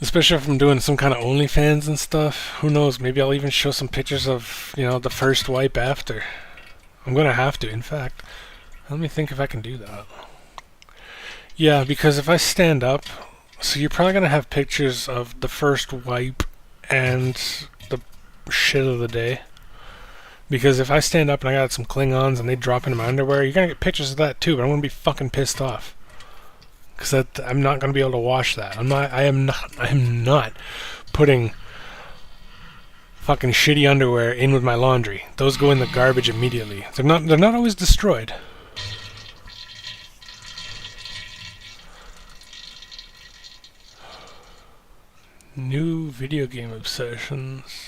Especially if I'm doing some kind of OnlyFans and stuff. Who knows, maybe I'll even show some pictures of, you know, the first wipe after. I'm gonna have to, in fact. Let me think if I can do that. Yeah, because if I stand up, so you're probably gonna have pictures of the first wipe and the shit of the day. Because if I stand up and I got some Klingons and they drop into my underwear, you're gonna get pictures of that too, but I'm gonna be fucking pissed off. Because I'm not gonna be able to wash that. I am not putting fucking shitty underwear in with my laundry. Those go in the garbage immediately. They're not always destroyed. New video game obsessions.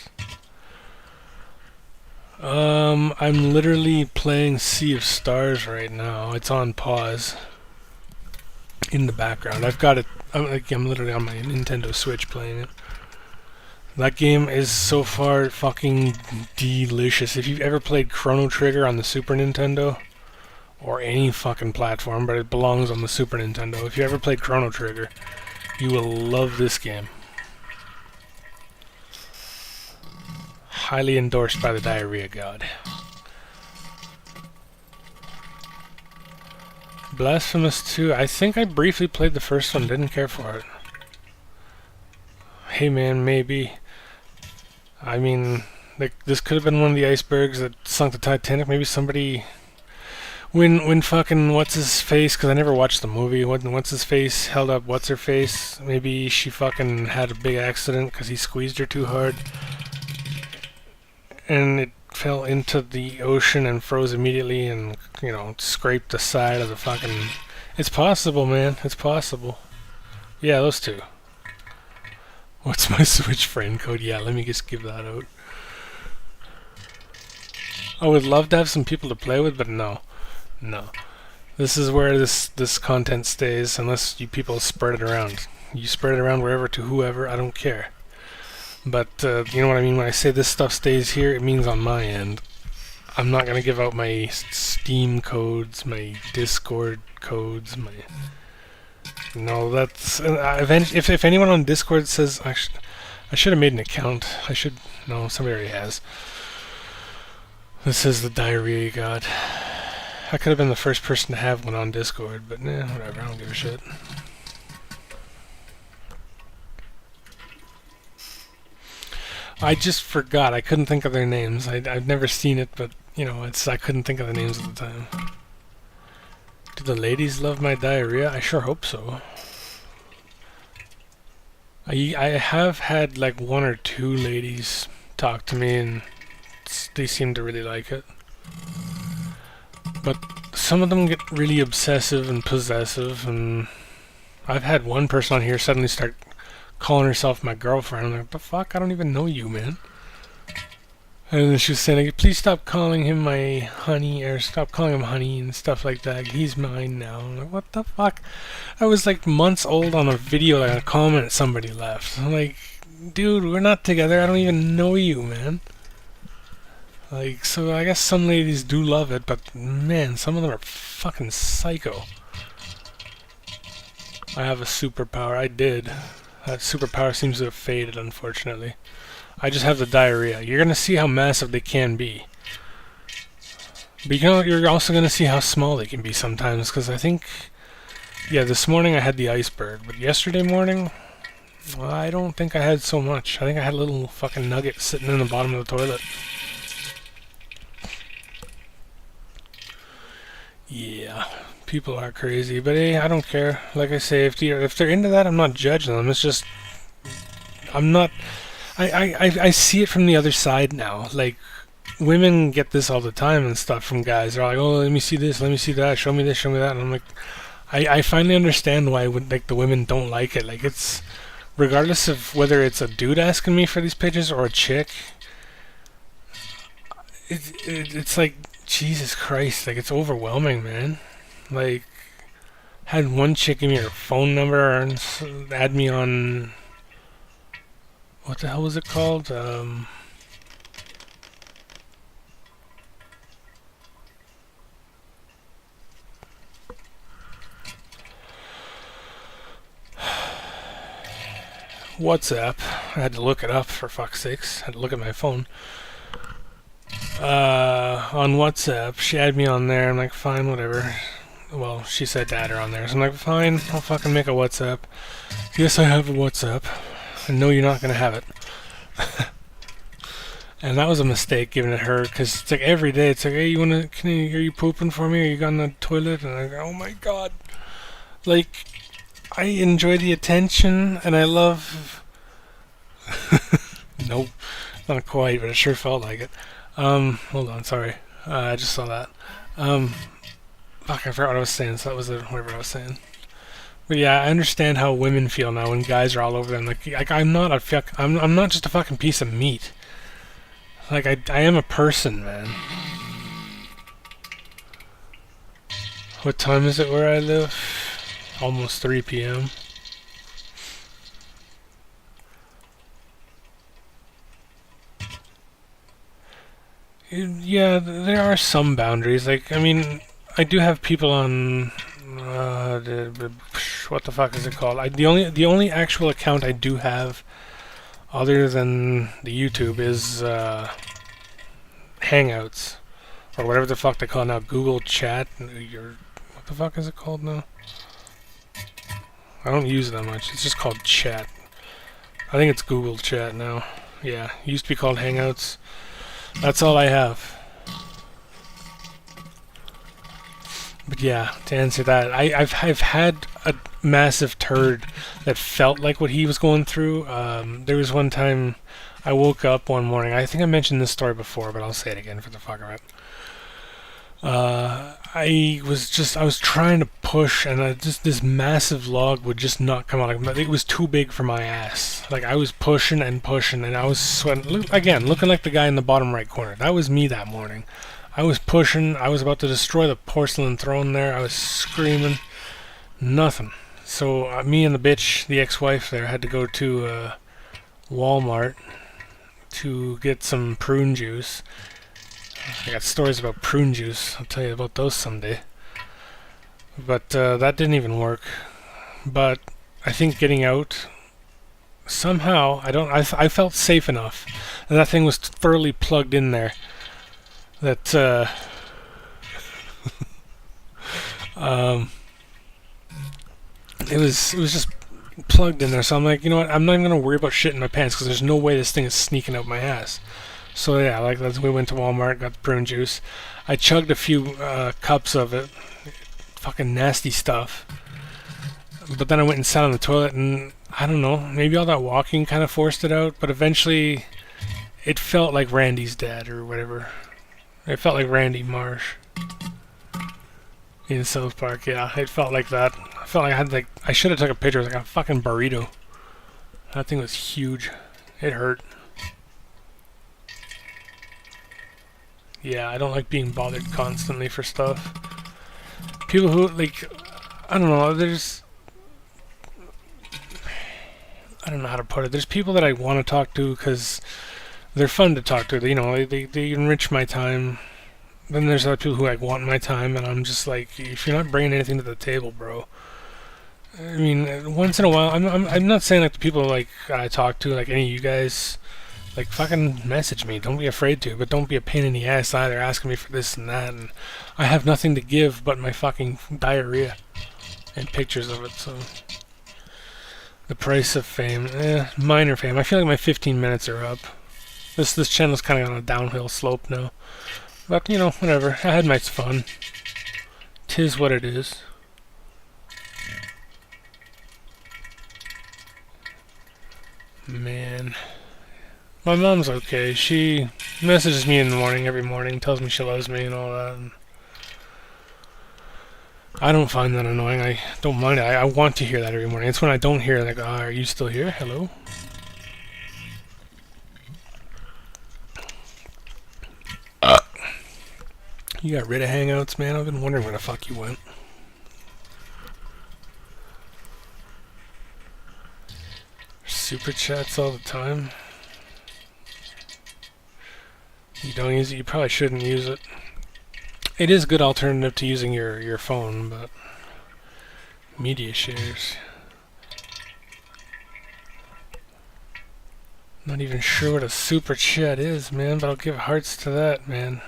I'm literally playing Sea of Stars right now. It's on pause in the background. I've got it. I'm literally on my Nintendo Switch playing it. That game is so far fucking delicious. If you've ever played Chrono Trigger on the Super Nintendo, or any fucking platform, but it belongs on the Super Nintendo. If you ever played Chrono Trigger, you will love this game. Highly endorsed by the Diarrhea God. Blasphemous 2, I think I briefly played the first one, didn't care for it. Hey man, maybe. I mean, like, this could have been one of the icebergs that sunk the Titanic. Maybe somebody... When fucking what's-his-face, because I never watched the movie, when what's-his-face held up what's-her-face, maybe she fucking had a big accident because he squeezed her too hard. And it fell into the ocean and froze immediately and, you know, scraped the side of the fucking... It's possible, man. It's possible. Yeah, those two. What's my Switch friend code? Yeah, let me just give that out. I would love to have some people to play with, but no. No. This is where this content stays, unless you people spread it around. You spread it around wherever to whoever, I don't care. But, you know what I mean? When I say this stuff stays here, it means on my end. I'm not going to give out my Steam codes, my Discord codes, my... No, that's... If anyone on Discord says... I should have made an account. No, somebody already has. This is the Diarrhea God. I could have been the first person to have one on Discord, but whatever, I don't give a shit. I just forgot. I couldn't think of their names. I've never seen it, but, you know, I couldn't think of the names at the time. Do the ladies love my diarrhea? I sure hope so. I have had, like, 1 or 2 ladies talk to me, and they seem to really like it. But some of them get really obsessive and possessive, and I've had one person on here suddenly start calling herself my girlfriend. I'm like, the fuck? I don't even know you, man. And then she was saying, like, please stop calling him my honey, or stop calling him honey and stuff like that. He's mine now. I'm like, what the fuck? I was like months old on a video, like a comment somebody left. I'm like, dude, we're not together. I don't even know you, man. Like, so I guess some ladies do love it, but man, some of them are fucking psycho. I have a superpower. I did. That superpower seems to have faded, unfortunately. I just have the diarrhea. You're going to see how massive they can be. But you know, you're also going to see how small they can be sometimes, because I think... Yeah, this morning I had the iceberg, but yesterday morning, well, I don't think I had so much. I think I had a little fucking nugget sitting in the bottom of the toilet. Yeah, people are crazy, but hey, I don't care. Like I say, if they're into that, I'm not judging them. It's just, I'm not. I see it from the other side now. Like, women get this all the time and stuff from guys. They're like, oh, let me see this, let me see that, show me this, show me that. And I'm like, I finally understand why like the women don't like it. Like, it's regardless of whether it's a dude asking me for these pictures or a chick. It's like, Jesus Christ, like, it's overwhelming, man. Like, had one chick give me her phone number and add me on, what the hell was it called? WhatsApp. I had to look it up, for fuck's sakes. I had to look at my phone. On WhatsApp, she added me on there. I'm like, fine, whatever. Well, she said to add her on there, so I'm like, fine, I'll fucking make a WhatsApp. Yes, I have a WhatsApp. I know you're not gonna have it. And that was a mistake giving it her, because it's like every day, it's like, hey, are you pooping for me? Are you on the toilet? And I go, oh my god. Like, I enjoy the attention, and I love... Nope, not quite, but it sure felt like it. Hold on, sorry. I just saw that. Fuck, I forgot what I was saying, so that was whatever I was saying. But yeah, I understand how women feel now when guys are all over them. Like I'm not just a fucking piece of meat. Like, I am a person, man. What time is it where I live? Almost 3 p.m. Yeah, there are some boundaries. Like, I mean, I do have people on. What the fuck is it called? The only actual account I do have, other than the YouTube, is Hangouts or whatever the fuck they call it now. Google Chat. What the fuck is it called now? I don't use it that much. It's just called Chat. I think it's Google Chat now. Yeah, it used to be called Hangouts. That's all I have. But yeah, to answer that, I've had a massive turd that felt like what he was going through. There was one time I woke up one morning. I think I mentioned this story before, but I'll say it again for the fuck of it. I was trying to push, and just this massive log would just not come out. Like, it was too big for my ass. Like, I was pushing and pushing, and I was sweating. Again, looking like the guy in the bottom right corner. That was me that morning. I was pushing. I was about to destroy the porcelain throne there. I was screaming. Nothing. So me and the bitch, the ex-wife there, had to go to Walmart to get some prune juice. I got stories about prune juice. I'll tell you about those someday. But that didn't even work. But I think getting out, somehow, I felt safe enough. And that thing was thoroughly plugged in there. That, it was just plugged in there. So I'm like, you know what, I'm not even going to worry about shit in my pants, because there's no way this thing is sneaking out my ass. So yeah, like we went to Walmart, got the prune juice. I chugged a few cups of it. Fucking nasty stuff. But then I went and sat on the toilet, and I don't know, maybe all that walking kind of forced it out, but eventually it felt like Randy's dad or whatever. It felt like Randy Marsh in South Park. Yeah, it felt like that. I felt like I should have took a picture. It was like a fucking burrito. That thing was huge. It hurt. Yeah, I don't like being bothered constantly for stuff. People who, like, I don't know, I don't know how to put it. There's people that I want to talk to because they're fun to talk to. You know, they enrich my time. Then there's other people who like want my time, and I'm just like, if you're not bringing anything to the table, bro. I mean, once in a while, I'm not saying like the people like I talk to, like any of you guys, like fucking message me. Don't be afraid to, but don't be a pain in the ass either, asking me for this and that. And I have nothing to give but my fucking diarrhea and pictures of it. So the price of fame, minor fame. I feel like my 15 minutes are up. This channel's kind of on a downhill slope now. But, you know, whatever. I had my fun. 'Tis what it is. Man. My mom's okay. She messages me in the morning, every morning, tells me she loves me and all that. And I don't find that annoying. I don't mind it. I want to hear that every morning. It's when I don't hear it, like, oh, are you still here? Hello? You got rid of Hangouts, man? I've been wondering where the fuck you went. Super chats all the time. You don't use it? You probably shouldn't use it. It is a good alternative to using your phone, but media shares. Not even sure what a super chat is, man, but I'll give hearts to that, man.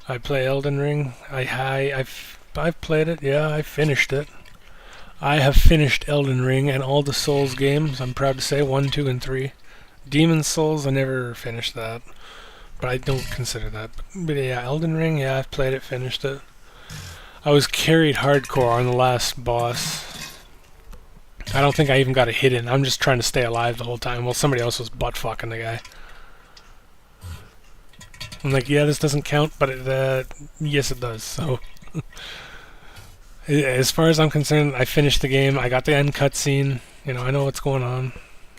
I play Elden Ring. I've played it. Yeah, I finished it. I have finished Elden Ring and all the Souls games. I'm proud to say 1, 2, and 3. Demon's Souls, I never finished that, but I don't consider that. But yeah, Elden Ring. Yeah, I've played it, finished it. I was carried hardcore on the last boss. I don't think I even got a hit in. I'm just trying to stay alive the whole time while somebody else was butt fucking the guy. I'm like, yeah, this doesn't count, but yes, it does. So, as far as I'm concerned, I finished the game. I got the end cutscene. You know, I know what's going on.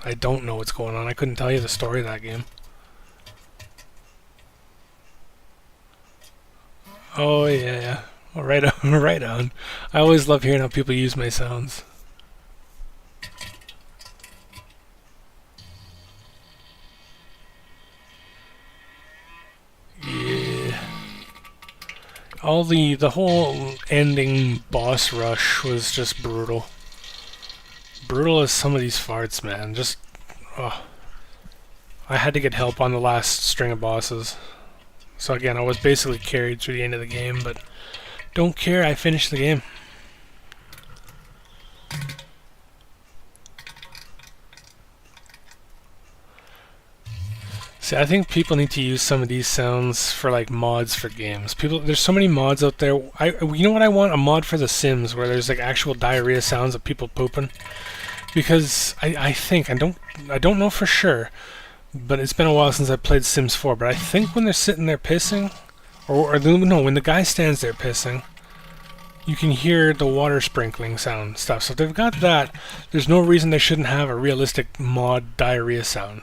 I don't know what's going on. I couldn't tell you the story of that game. Oh yeah. Oh, right on, right on. I always love hearing how people use my sounds. Yeah. all the whole ending boss rush was just brutal. Brutal as some of these farts, man. Just, oh. I had to get help on the last string of bosses. So again, I was basically carried through the end of the game, but don't care, I finished the game. See, I think people need to use some of these sounds for like mods for games. There's so many mods out there. You know what I want? A mod for The Sims where there's like actual diarrhea sounds of people pooping. Because I think, I don't know for sure, but it's been a while since I played Sims 4, but I think when they're sitting there pissing, or no, when the guy stands there pissing, you can hear the water sprinkling sound stuff. So if they've got that, there's no reason they shouldn't have a realistic mod diarrhea sound.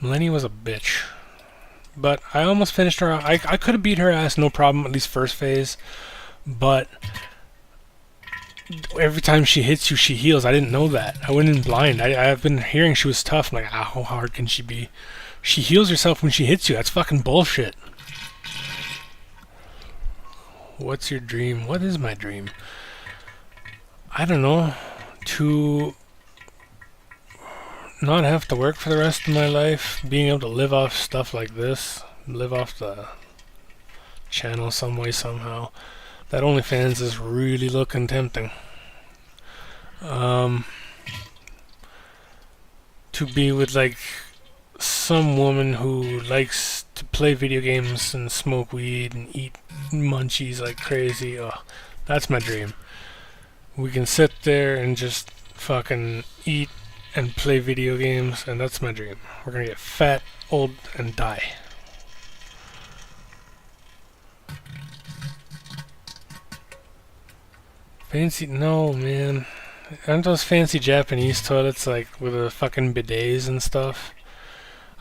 Melanie was a bitch. But I almost finished her. I could have beat her ass, no problem, at least first phase. But every time she hits you, she heals. I didn't know that. I went in blind. I've been hearing she was tough. I'm like, how hard can she be? She heals herself when she hits you. That's fucking bullshit. What's your dream? What is my dream? I don't know. To not have to work for the rest of my life. Being able to live off stuff like this. Live off the channel some way, somehow. That OnlyFans is really looking tempting. To be with like some woman who likes to play video games and smoke weed and eat munchies like crazy. Oh, that's my dream. We can sit there and just fucking eat and play video games, and that's my dream. We're gonna get fat, old, and die. Fancy? No, man. Aren't those fancy Japanese toilets like with the fucking bidets and stuff?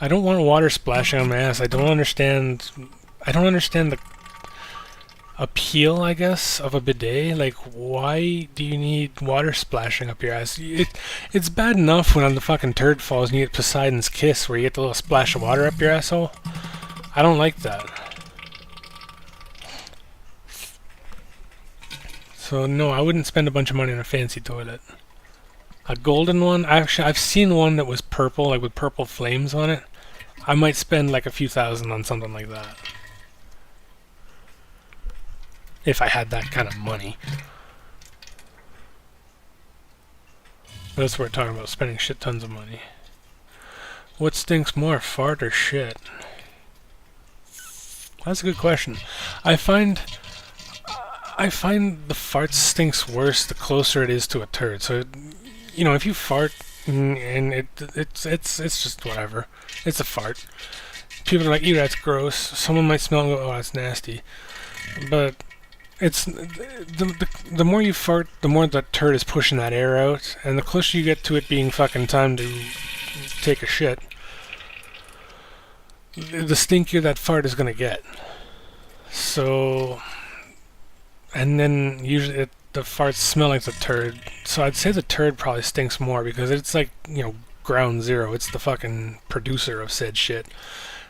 I don't want water splashing on my ass. I don't understand the appeal, I guess, of a bidet. Like, why do you need water splashing up your ass? It's bad enough when the fucking turd falls and you get Poseidon's kiss where you get the little splash of water up your asshole. I don't like that. So no, I wouldn't spend a bunch of money on a fancy toilet. A golden one? Actually, I've seen one that was purple, like with purple flames on it. I might spend like a few thousand on something like that. If I had that kind of money. But that's what we're talking about, spending shit tons of money. What stinks more, fart or shit? That's a good question. I find the fart stinks worse the closer it is to a turd. So, you know, if you fart and it's just whatever. It's a fart. People are like, ew, that's gross. Someone might smell and go, oh, that's nasty. But it's the more you fart, the more the turd is pushing that air out, and the closer you get to it being fucking time to take a shit, the stinkier that fart is gonna get. So, and then usually the farts smell like the turd. So I'd say the turd probably stinks more because it's like, you know, ground zero. It's the fucking producer of said shit.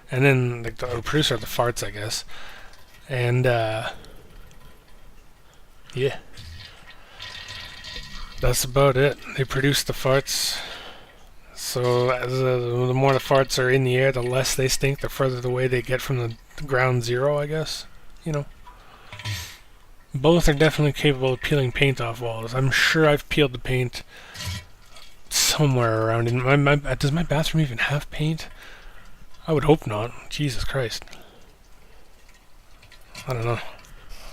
And then like the producer of the farts, I guess. And yeah. That's about it. They produce the farts. So the more the farts are in the air, the less they stink, the further away they get from the ground zero, I guess. You know. Both are definitely capable of peeling paint off walls. I'm sure I've peeled the paint somewhere around. Does my bathroom even have paint? I would hope not. Jesus Christ. I don't know.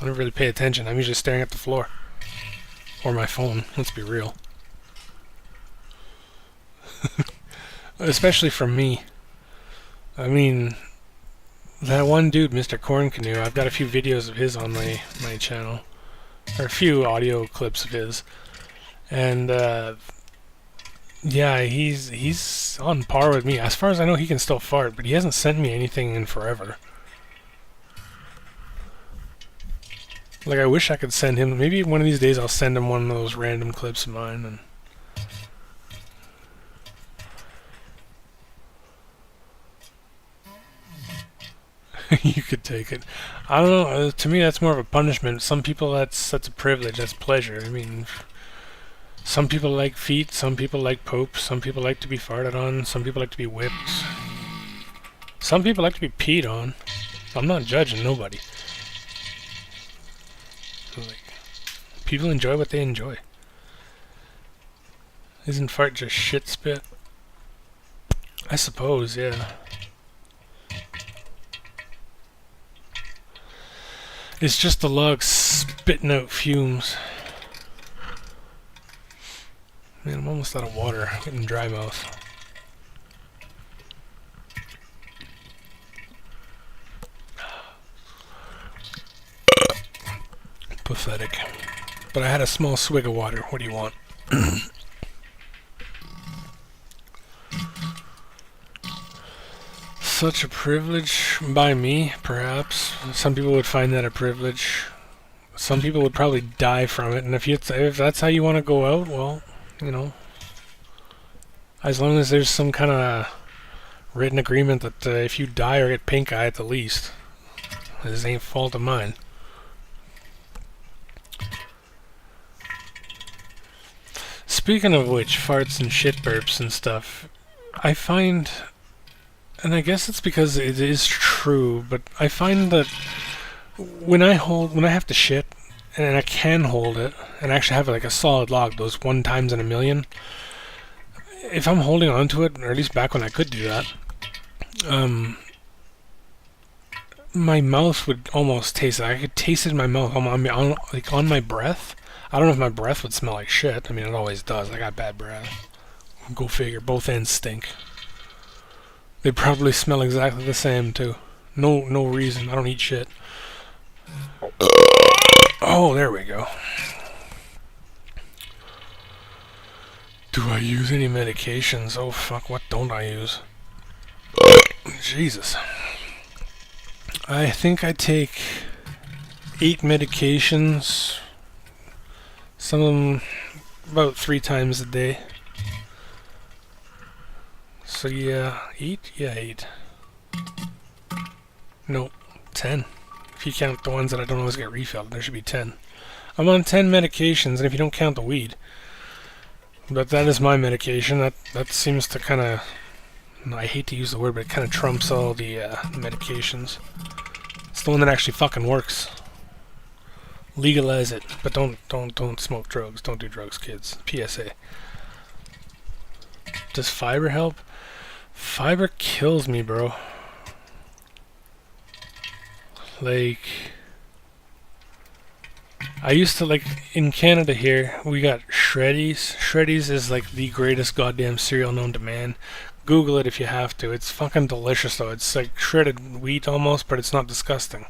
I don't really pay attention. I'm usually staring at the floor. Or my phone. Let's be real. Especially for me. I mean, that one dude, Mr. Corn Canoe, I've got a few videos of his on my channel. Or a few audio clips of his. And, yeah, he's on par with me. As far as I know, he can still fart, but he hasn't sent me anything in forever. Like, I wish I could send him... Maybe one of these days I'll send him one of those random clips of mine, and... You could take it. I don't know. To me, that's more of a punishment. Some people, that's a privilege. That's pleasure. I mean, some people like feet. Some people like poop. Some people like to be farted on. Some people like to be whipped. Some people like to be peed on. I'm not judging nobody. Like, people enjoy what they enjoy. Isn't fart just shit spit? I suppose, yeah. It's just the log spitting out fumes. Man, I'm almost out of water. I'm getting dry mouth. Pathetic. But I had a small swig of water. What do you want? Such a privilege by me, perhaps. Some people would find that a privilege. Some people would probably die from it. And if that's how you want to go out, well, you know, as long as there's some kind of written agreement that if you die or get pink eye at the least, this ain't fault of mine. Speaking of which, farts and shit burps and stuff, I find, and I guess it's because it is true, but I find that when I have to shit, and I can hold it, and actually have like a solid log, those 1 times in a million, if I'm holding on to it, or at least back when I could do that, my mouth would almost taste it. I could taste it in my mouth, on my breath. I don't know if my breath would smell like shit. I mean, it always does. I got bad breath. Go figure. Both ends stink. They probably smell exactly the same, too. No reason. I don't eat shit. Oh, there we go. Do I use any medications? Oh, fuck, what don't I use? Jesus. I think I take 8 medications. Some of them about 3 times a day. So yeah, 8? Yeah, 8. Nope, 10. If you count the ones that I don't always get refilled, there should be 10. I'm on 10 medications, and if you don't count the weed. But that is my medication. That seems to kind of... I hate to use the word, but it kind of trumps all the medications. It's the one that actually fucking works. Legalize it, but don't smoke drugs. Don't do drugs, kids. PSA. Does fiber help? Fiber kills me, bro. Like, I used to, like, in Canada here, we got Shreddies. Shreddies is like the greatest goddamn cereal known to man. Google it if you have to. It's fucking delicious though. It's like shredded wheat almost, but it's not disgusting.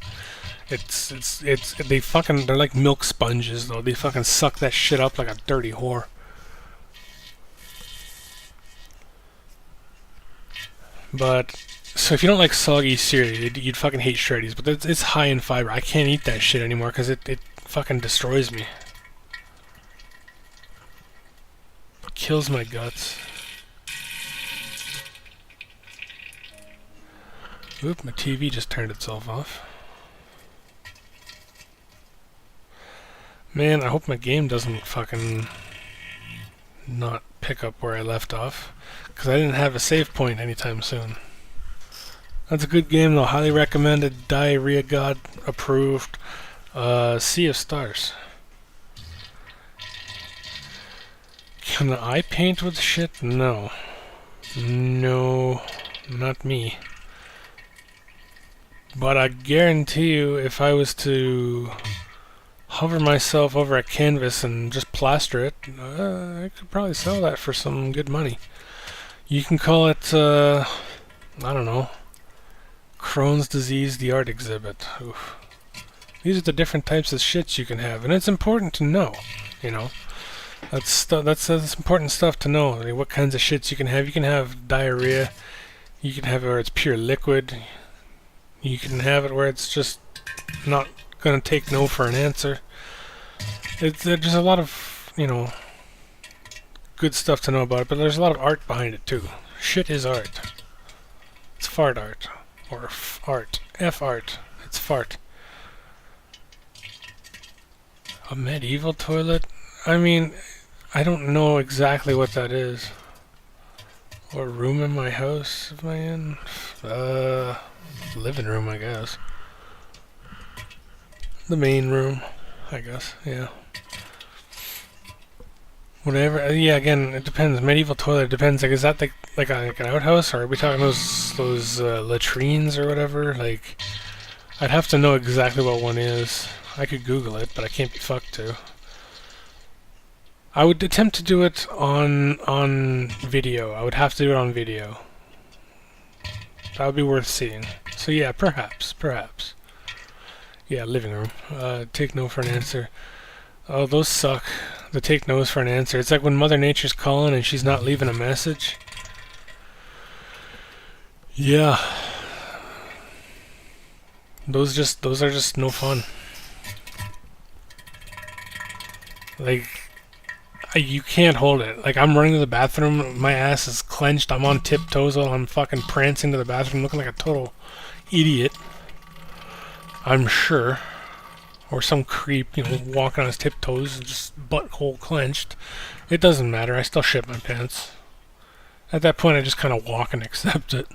They're like milk sponges though. They fucking suck that shit up like a dirty whore. But so if you don't like soggy cereal, you'd fucking hate Shreddies. But it's high in fiber. I can't eat that shit anymore because it fucking destroys me. It kills my guts. Oop, my TV just turned itself off. Man, I hope my game doesn't fucking not pick up where I left off. Because I didn't have a save point anytime soon. That's a good game though, highly recommended. Diarrhea God approved. Sea of Stars. Can I paint with shit? No. No, not me. But I guarantee you, if I was to hover myself over a canvas and just plaster it, I could probably sell that for some good money. You can call it, I don't know, Crohn's disease, the art exhibit. Oof. These are the different types of shits you can have, and it's important to know, you know. That's important stuff to know. I mean, what kinds of shits you can have. You can have diarrhea. You can have it where it's pure liquid. You can have it where it's just not gonna take no for an answer. There's a lot of, you know, good stuff to know about it, but there's a lot of art behind it too. Shit is art. It's fart art. Or fart. F-art. It's fart. A medieval toilet? I mean, I don't know exactly what that is. What room in my house am I in? Living room, I guess. The main room, I guess, yeah. Whatever, yeah, again, it depends. Medieval toilet depends. Like, is that like an outhouse, or are we talking those latrines or whatever? Like, I'd have to know exactly what one is. I could Google it, but I can't be fucked to. I would attempt to do it on video. I would have to do it on video. That would be worth seeing. So yeah, perhaps. Yeah, living room. Take no for an answer. Oh, those suck. The take no's for an answer. It's like when Mother Nature's calling and she's not leaving a message. Yeah. Those are just no fun. Like, you can't hold it. Like, I'm running to the bathroom, my ass is clenched, I'm on tiptoes while I'm fucking prancing to the bathroom looking like a total idiot. I'm sure. Or some creep, walking on his tiptoes, just butthole clenched. It doesn't matter, I still shit my pants. At that point, I just kind of walk and accept it.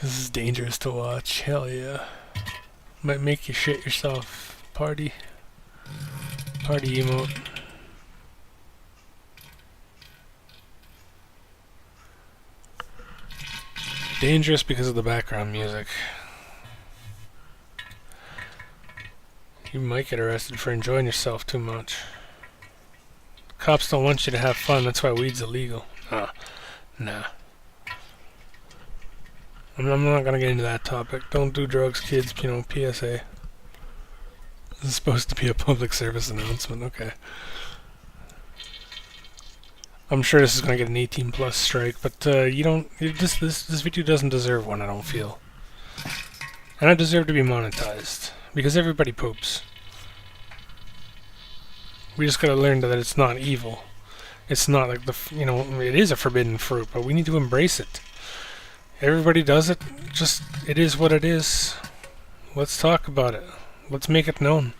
This is dangerous to watch, hell yeah. Might make you shit yourself. Party emote. Dangerous because of the background music. You might get arrested for enjoying yourself too much. Cops don't want you to have fun, that's why weed's illegal. Nah. I'm not gonna get into that topic. Don't do drugs, kids, PSA. This is supposed to be a public service announcement, okay. I'm sure this is gonna get an 18+ strike, but you don't. This video doesn't deserve one, I don't feel. And I deserve to be monetized because everybody poops. We just gotta learn that it's not evil. It's not like it is a forbidden fruit, but we need to embrace it. Everybody does it. Just it is what it is. Let's talk about it. Let's make it known.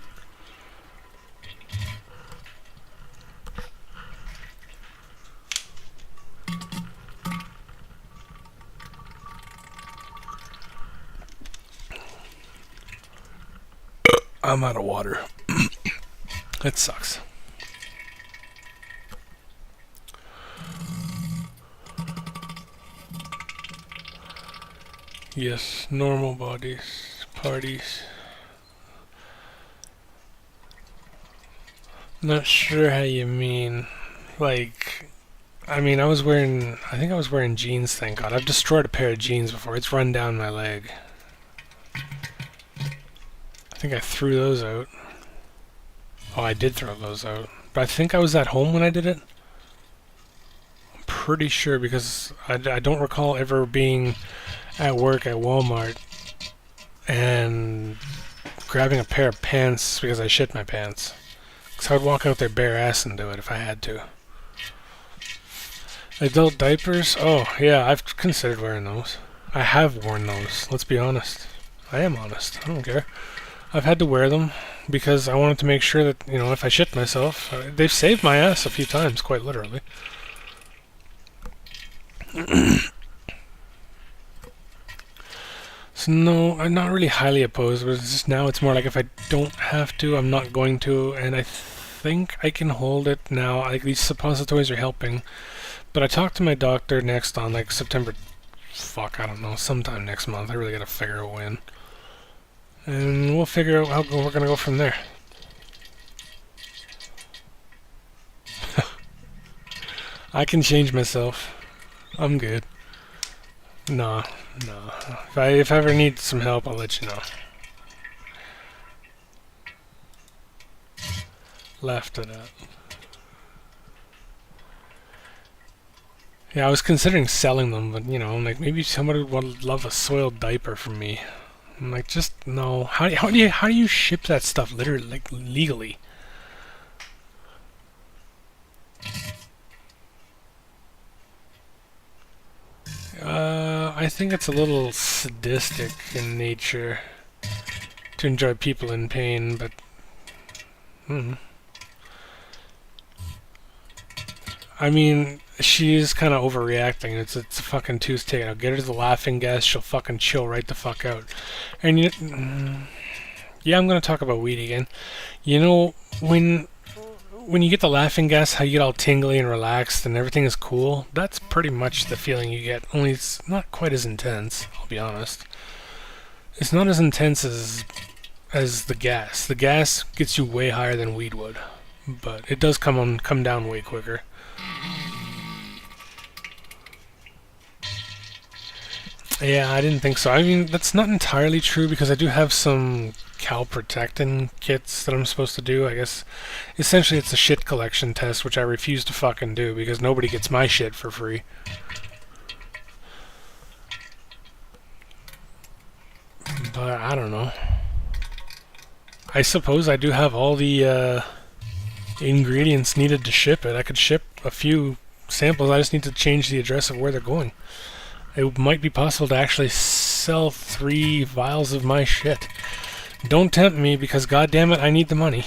I'm out of water. It sucks. Yes, normal bodies, parties. Not sure how you mean. Like, I think I was wearing jeans, thank God. I've destroyed a pair of jeans before. It's run down my leg. I think I threw those out. Oh, I did throw those out. But I think I was at home when I did it. I'm pretty sure because I don't recall ever being at work at Walmart and grabbing a pair of pants because I shit my pants. Because I would walk out there bare ass and do it if I had to. Adult diapers? Oh, yeah, I've considered wearing those. I have worn those, let's be honest. I am honest, I don't care. I've had to wear them because I wanted to make sure that, if I shit myself, they've saved my ass a few times, quite literally. So no, I'm not really highly opposed, but it's just now it's more like if I don't have to, I'm not going to, and I think I can hold it now. Like, these suppositories are helping. But I talked to my doctor next on, like, September, I don't know, sometime next month. I really gotta figure out when. And we'll figure out how we're gonna go from there. I can change myself. I'm good. No. If I ever need some help, I'll let you know. Laughed at that. Yeah, I was considering selling them, but like maybe somebody would love a soiled diaper from me. I'm like, just no. How do you ship that stuff literally, like, legally? I think it's a little sadistic in nature to enjoy people in pain, but I mean, she is kind of overreacting. It's a fucking Tuesday. I'll get her the laughing gas. She'll fucking chill right the fuck out. And yeah, I'm gonna talk about weed again. You know, when you get the laughing gas, how you get all tingly and relaxed and everything is cool. That's pretty much the feeling you get. Only it's not quite as intense. I'll be honest. It's not as intense as the gas. The gas gets you way higher than weed would, but it does come down way quicker. Yeah, I didn't think so. I mean, that's not entirely true because I do have some calprotectin kits that I'm supposed to do. I guess essentially it's a shit collection test, which I refuse to fucking do because nobody gets my shit for free. But I don't know. I suppose I do have all the ingredients needed to ship it. I could ship a few samples. I just need to change the address of where they're going. It might be possible to actually sell 3 vials of my shit. Don't tempt me because goddammit, I need the money.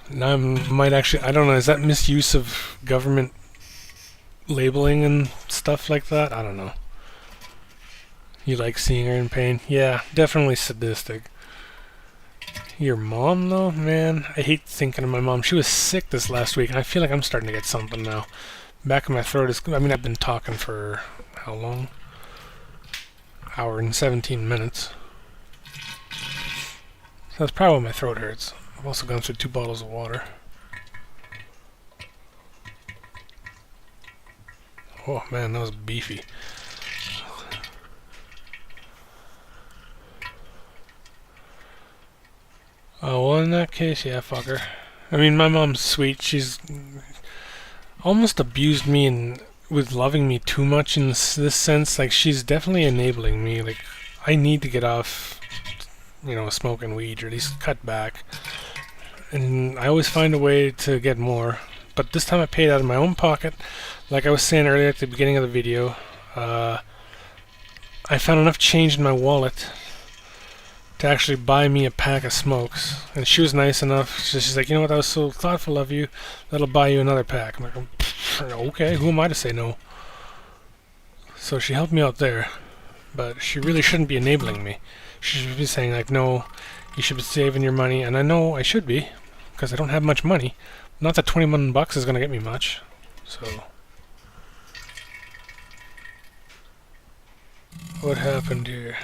Now I might actually, I don't know, is that misuse of government labeling and stuff like that? I don't know. You like seeing her in pain? Yeah, definitely sadistic. Your mom, though? Man, I hate thinking of my mom. She was sick this last week, and I feel like I'm starting to get something now. Back of my throat is... I mean, I've been talking for... how long? Hour and 17 minutes. So that's probably why my throat hurts. I've also gone through 2 bottles of water. Oh, man, that was beefy. Oh, well, in that case, yeah, fuck her. I mean, my mom's sweet. She's almost abused me with loving me too much in this sense. Like, she's definitely enabling me. Like, I need to get off, smoking weed, or at least cut back. And I always find a way to get more. But this time I paid out of my own pocket. Like I was saying earlier at the beginning of the video, I found enough change in my wallet to actually buy me a pack of smokes. And she was nice enough. She's like, you know what, that was so thoughtful of you. That'll buy you another pack. I'm like, okay, who am I to say no? So she helped me out there. But she really shouldn't be enabling me. She should be saying, like, no, you should be saving your money. And I know I should be, because I don't have much money. Not that 21 bucks is going to get me much. So... what happened here?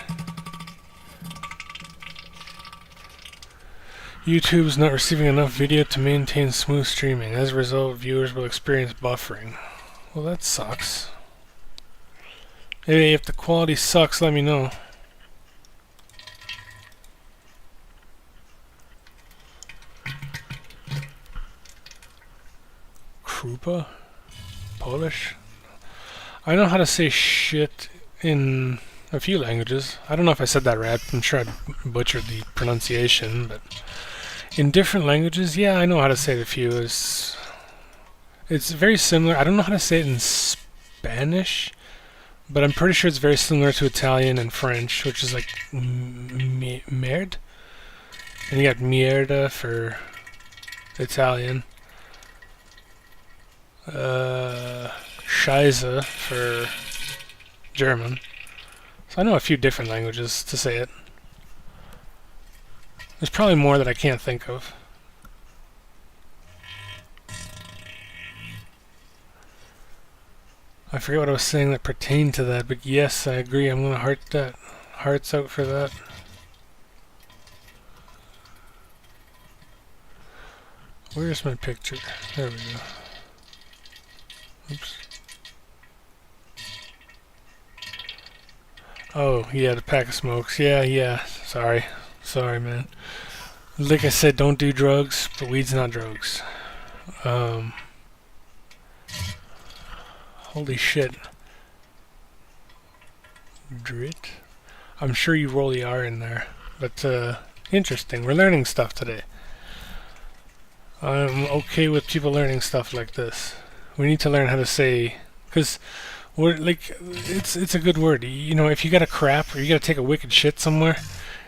YouTube's not receiving enough video to maintain smooth streaming. As a result, viewers will experience buffering. Well, that sucks. Hey, if the quality sucks, let me know. Krupa? Polish? I know how to say shit in a few languages. I don't know if I said that right. I'm sure I butchered the pronunciation, but in different languages, yeah, I know how to say it a few. It's very similar. I don't know how to say it in Spanish, but I'm pretty sure it's very similar to Italian and French, which is like merde. And you got mierda for Italian. Scheiße for German. So I know a few different languages to say it. There's probably more that I can't think of. I forget what I was saying that pertained to that, but yes, I agree. I'm gonna heart that. Hearts out for that. Where's my picture? There we go. Oops. Oh, yeah, the pack of smokes. Yeah. Sorry, man. Like I said, don't do drugs, but weed's not drugs. Holy shit. Drit? I'm sure you roll the R in there, but, Interesting. We're learning stuff today. I'm okay with people learning stuff like this. We need to learn how to say, because we're like, it's a good word. You know, if you got a crap or you got to take a wicked shit somewhere,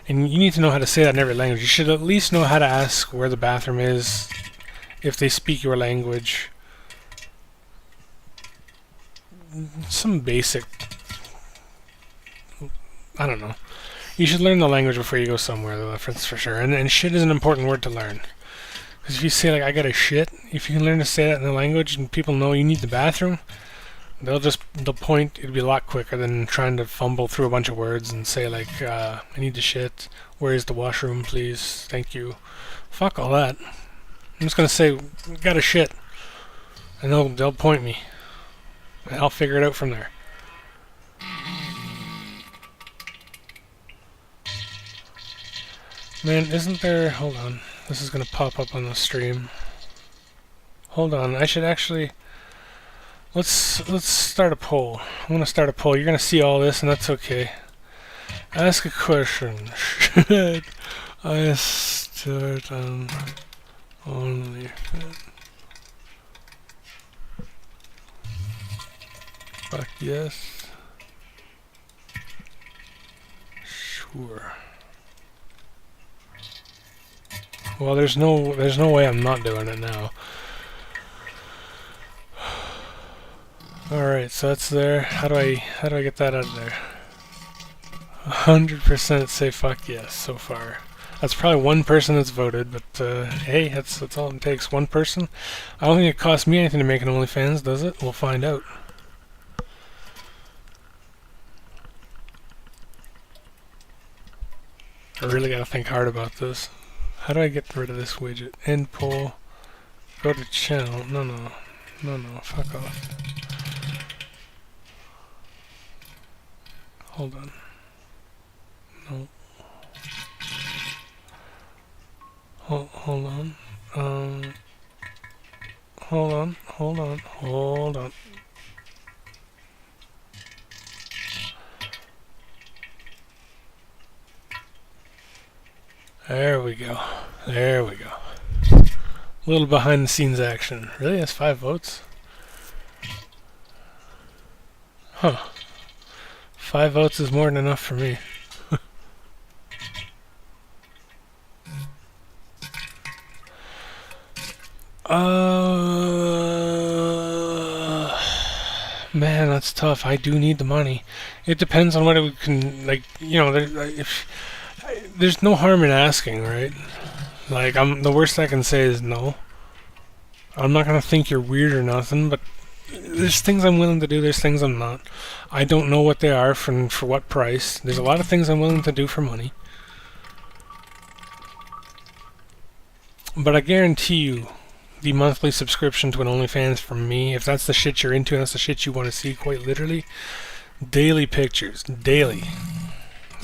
and you need to know how to say that in every language. You should at least know how to ask where the bathroom is if they speak your language. Some basic, I don't know. You should learn the language before you go somewhere, though, that's for sure. And shit is an important word to learn. Because if you say, like, I got a shit, if you can learn to say that in the language and people know you need the bathroom, they'll point, it'll be a lot quicker than trying to fumble through a bunch of words and say, like, I need the shit, where is the washroom, please, thank you. Fuck all that. I'm just gonna say, got a shit. And they'll point me. And I'll figure it out from there. Man, isn't there... Hold on. This is gonna pop up on the stream. Hold on, I should actually... Let's start a poll. I'm gonna start a poll. You're gonna see all this, and that's okay. Ask a question. Should I start on OnlyFans? Fuck yes. Sure. Well, there's no way I'm not doing it now. Alright, so that's there. How do I get that out of there? 100% say fuck yes so far. That's probably one person that's voted, but hey, that's all it takes. One person. I don't think it costs me anything to make an OnlyFans, does it? We'll find out. I really gotta think hard about this. How do I get rid of this widget? End poll. Go to channel. No, fuck off. Hold on. No. Hold on. Hold on. There we go. A little behind the scenes action. Really? That's 5 votes? Huh. 5 votes is more than enough for me. Man, that's tough. I do need the money. It depends on what it can, like, you know, there's no harm in asking, right? Like, the worst I can say is no. I'm not gonna think you're weird or nothing, but there's things I'm willing to do, there's things I'm not. I don't know what they are for what price. There's a lot of things I'm willing to do for money. But I guarantee you, the monthly subscription to an OnlyFans from me, if that's the shit you're into and that's the shit you want to see, quite literally, daily pictures. Daily.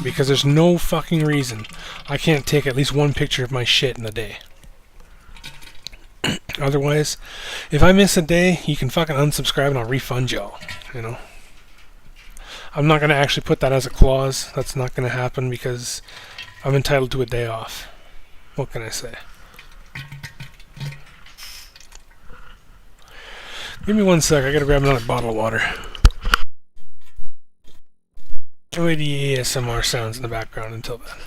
Because there's no fucking reason I can't take at least one picture of my shit in a day. Otherwise, if I miss a day, you can fucking unsubscribe and I'll refund y'all, you know. I'm not going to actually put that as a clause. That's not going to happen because I'm entitled to a day off. What can I say? Give me 1 sec, I gotta grab another bottle of water. Enjoy the ASMR sounds in the background until then.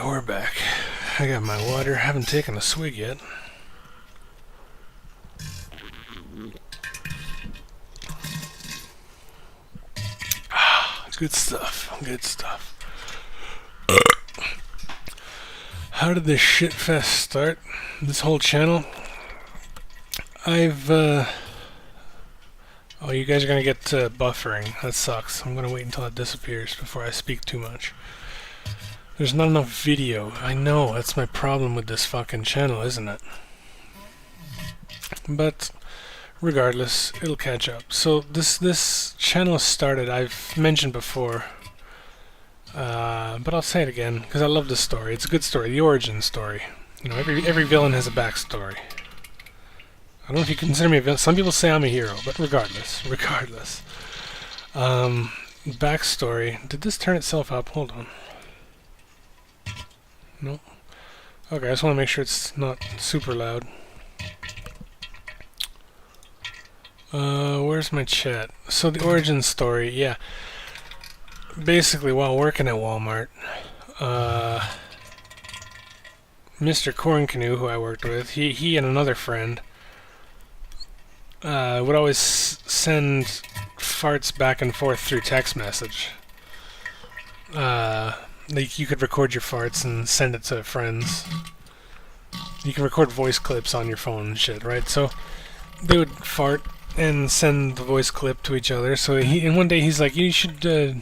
we're back. I got my water. Haven't taken a swig yet. Good stuff. Good stuff. How did this shitfest start? This whole channel? Oh, you guys are gonna get buffering. That sucks. I'm gonna wait until it disappears before I speak too much. There's not enough video. I know, that's my problem with this fucking channel, isn't it? But regardless, it'll catch up. So this channel started, I've mentioned before, but I'll say it again because I love this story. It's a good story, the origin story. You know, every villain has a backstory. I don't know if you consider me a villain. Some people say I'm a hero, but regardless. Backstory. Did this turn itself up? Hold on. Nope. Okay, I just want to make sure it's not super loud. Where's my chat? So the origin story, yeah. Basically, while working at Walmart, Mr. Corn Canoe, who I worked with, he and another friend would always send farts back and forth through text message. Like you could record your farts and send it to friends. You can record voice clips on your phone and shit, right? So they would fart and send the voice clip to each other. So and one day he's like, "You should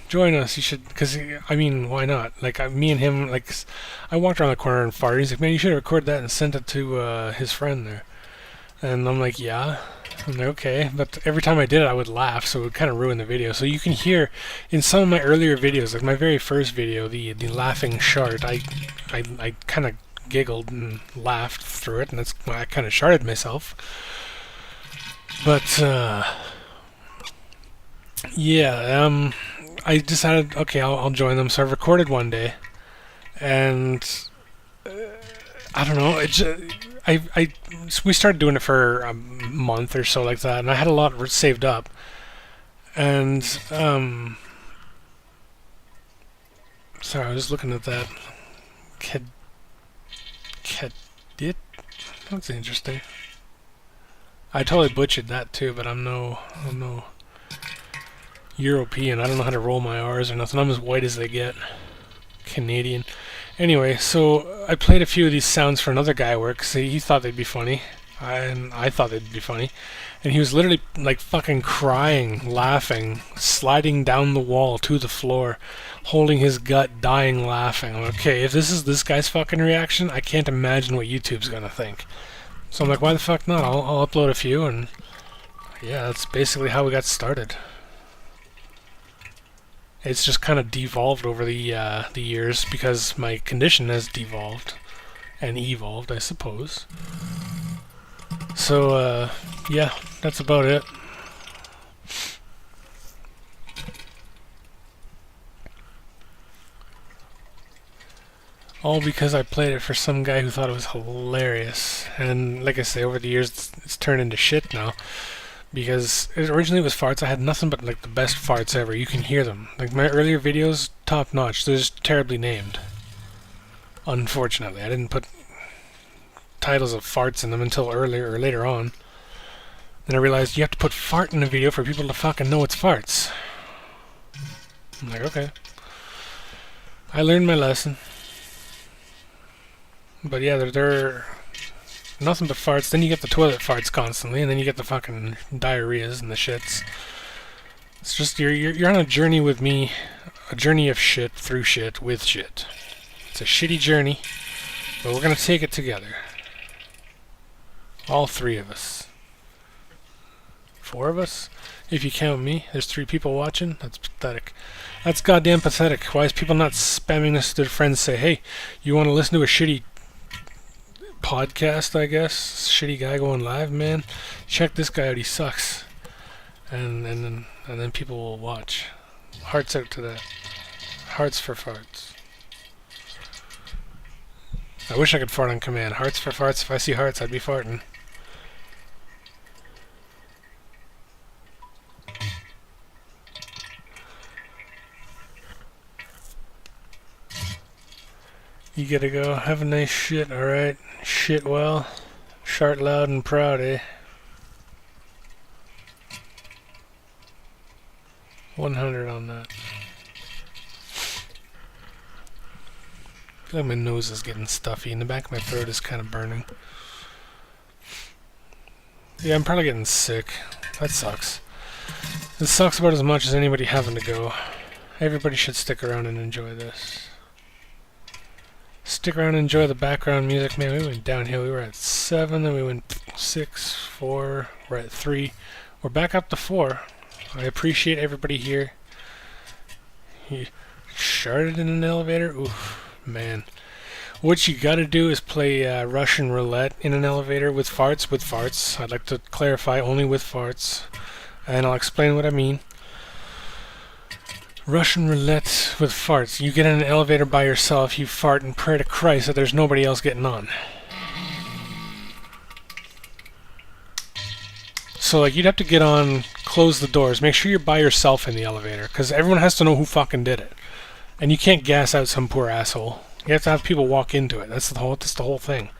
join us. You should," because I mean, why not? Like me and him, like I walked around the corner and farted. He's like, "Man, you should record that and send it to his friend there." And I'm like, "Yeah." I'm like, okay, but every time I did it, I would laugh, so it would kind of ruin the video. So you can hear in some of my earlier videos, like my very first video, the laughing shart, I kind of giggled and laughed through it, and that's why I kind of sharted myself. But yeah, I decided, okay, I'll join them. So I recorded one day, and I don't know, we started doing it for a month or so like that, and I had a lot saved up. And sorry, I was looking at that. Kedit? That's interesting. I totally butchered that too, but I'm no European. I don't know how to roll my R's or nothing. I'm as white as they get. Canadian. Anyway, so I played a few of these sounds for another guy at work because he thought they'd be funny. And I thought they'd be funny. And he was literally like fucking crying, laughing, sliding down the wall to the floor, holding his gut, dying laughing. I'm like, okay, if this is this guy's fucking reaction, I can't imagine what YouTube's gonna think. So I'm like, why the fuck not? I'll upload a few, and yeah, that's basically how we got started. It's just kind of devolved over the years because my condition has devolved and evolved, I suppose. So yeah, that's about it. All because I played it for some guy who thought it was hilarious. And like I say, over the years, it's turned into shit now. Because it originally was farts. I had nothing but like the best farts ever. You can hear them. Like my earlier videos, top notch. They're just terribly named. Unfortunately, I didn't put titles of farts in them until earlier or later on. Then I realized you have to put fart in a video for people to fucking know it's farts. I'm like, okay. I learned my lesson. But yeah, they're nothing but farts. Then you get the toilet farts constantly, and then you get the fucking diarrheas and the shits. It's just you're on a journey with me, a journey of shit through shit with shit. It's a shitty journey, but we're gonna take it together. All three of us. 4 of us, if you count me. There's 3 people watching. That's pathetic. That's goddamn pathetic. Why is people not spamming this to their friends? Say, hey, you want to listen to a shitty podcast, I guess. Shitty guy going live, man. Check this guy out, he sucks. And then people will watch. Hearts out to that. Hearts for farts. I wish I could fart on command. Hearts for farts. If I see hearts, I'd be farting. You gotta go. Have a nice shit, alright? Shit well. Shart loud and proud, eh? 100 on that. I feel like my nose is getting stuffy and the back of my throat is kind of burning. Yeah, I'm probably getting sick. That sucks. It sucks about as much as anybody having to go. Everybody should stick around and enjoy this. Stick around and enjoy the background music. Man, we went downhill. We were at 7, then we went 6, 4, we're at 3. We're back up to 4. I appreciate everybody here. You sharted in an elevator? Oof, man. What you gotta do is play Russian roulette in an elevator with farts. With farts. I'd like to clarify, only with farts. And I'll explain what I mean. Russian roulette with farts. You get in an elevator by yourself, you fart and pray to Christ that there's nobody else getting on. So, like, you'd have to get on, close the doors, make sure you're by yourself in the elevator, because everyone has to know who fucking did it. And you can't gas out some poor asshole. You have to have people walk into it. That's the whole thing.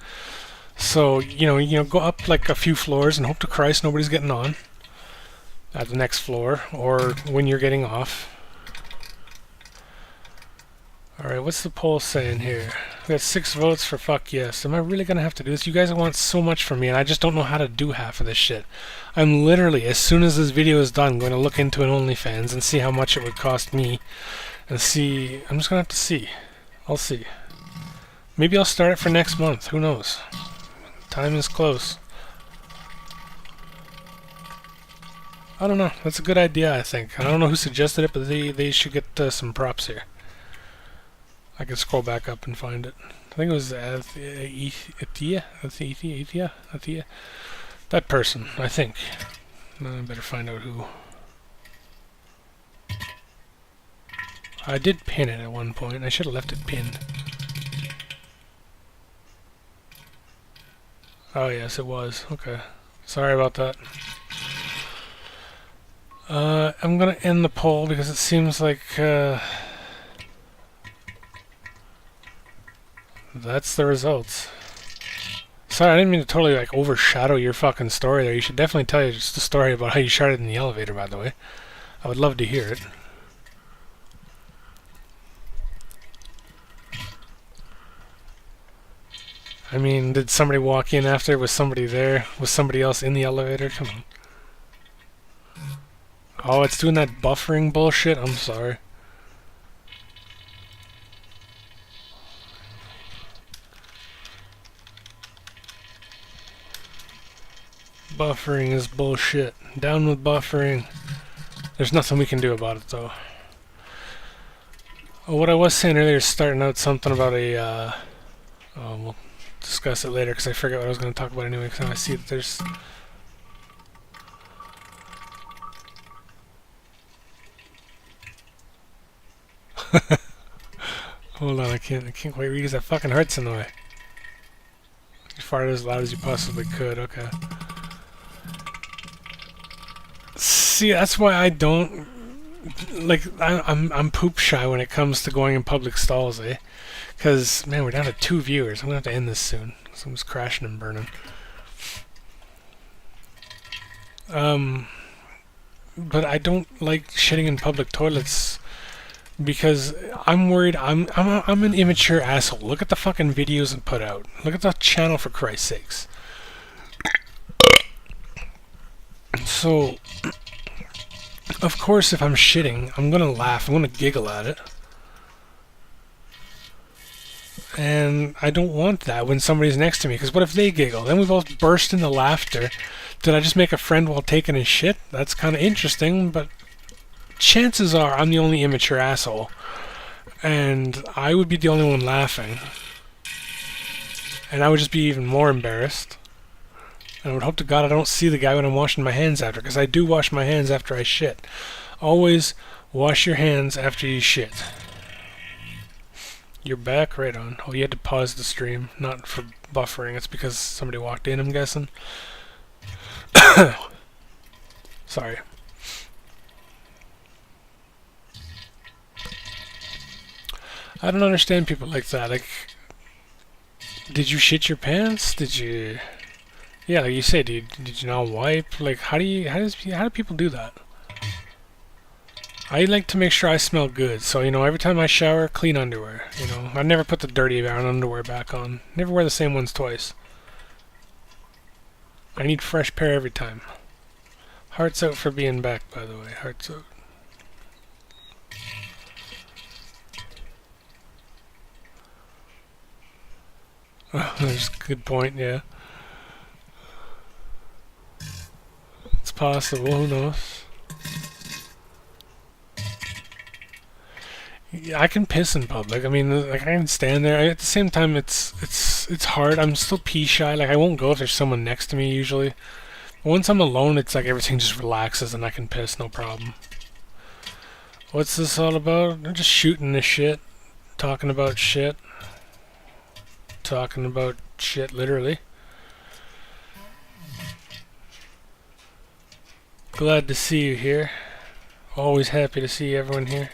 So, you know, go up like a few floors and hope to Christ nobody's getting on at the next floor, or when you're getting off. Alright, what's the poll saying here? We got 6 votes for fuck yes. Am I really gonna have to do this? You guys want so much from me, and I just don't know how to do half of this shit. I'm literally, as soon as this video is done, going to look into an OnlyFans and see how much it would cost me. And see... I'm just gonna have to see. I'll see. Maybe I'll start it for next month. Who knows? Time is close. I don't know. That's a good idea, I think. I don't know who suggested it, but they should get some props here. I can scroll back up and find it. I think it was Athea. That person, I think. I better find out who. I did pin it at one point. I should have left it pinned. Oh yes, it was. Okay. Sorry about that. I'm gonna end the poll because it seems like that's the results. Sorry, I didn't mean to totally like overshadow your fucking story there. You should definitely tell you just a story about how you sharted in the elevator, by the way. I would love to hear it. I mean, did somebody walk in after? Was somebody there? Was somebody else in the elevator? Come on. Oh, it's doing that buffering bullshit? I'm sorry. Buffering is bullshit. Down with buffering. There's nothing we can do about it, though. Oh, what I was saying earlier is starting out something about a... we'll discuss it later, because I forget what I was going to talk about anyway, because now I see that there's... Hold on, I can't quite read because that fucking hurts in the way. You farted as loud as you possibly could, okay. See, that's why I don't... Like, I'm poop shy when it comes to going in public stalls, eh? Because, man, we're down to 2 viewers. I'm going to have to end this soon. Someone's crashing and burning. But I don't like shitting in public toilets because I'm worried I'm an immature asshole. Look at the fucking videos I put out. Look at the channel, for Christ's sakes. So, of course, if I'm shitting, I'm gonna laugh. I'm gonna giggle at it. And I don't want that when somebody's next to me, because what if they giggle? Then we both burst into laughter. Did I just make a friend while taking a shit? That's kind of interesting, but chances are I'm the only immature asshole. And I would be the only one laughing. And I would just be even more embarrassed. And I would hope to God I don't see the guy when I'm washing my hands after, because I do wash my hands after I shit. Always wash your hands after you shit. You're back? Right on. Oh, you had to pause the stream. Not for buffering. It's because somebody walked in, I'm guessing. Sorry. I don't understand people like that. Like, Did you shit your pants? Did you? Yeah, like you say, did you not wipe? Like, how do people do that? I like to make sure I smell good, so, you know, every time I shower, clean underwear, you know. I never put the dirty brown underwear back on. Never wear the same ones twice. I need fresh pair every time. Hearts out for being back, by the way. Hearts out. Oh, there's a good point, yeah. It's possible, who knows? Yeah, I can piss in public. I mean, like, I can stand there. At the same time, it's hard. I'm still pee shy. Like, I won't go if there's someone next to me, usually. Once I'm alone, it's like everything just relaxes and I can piss, no problem. What's this all about? I'm just shooting the shit. Talking about shit. Talking about shit, literally. Glad to see you here. Always happy to see everyone here.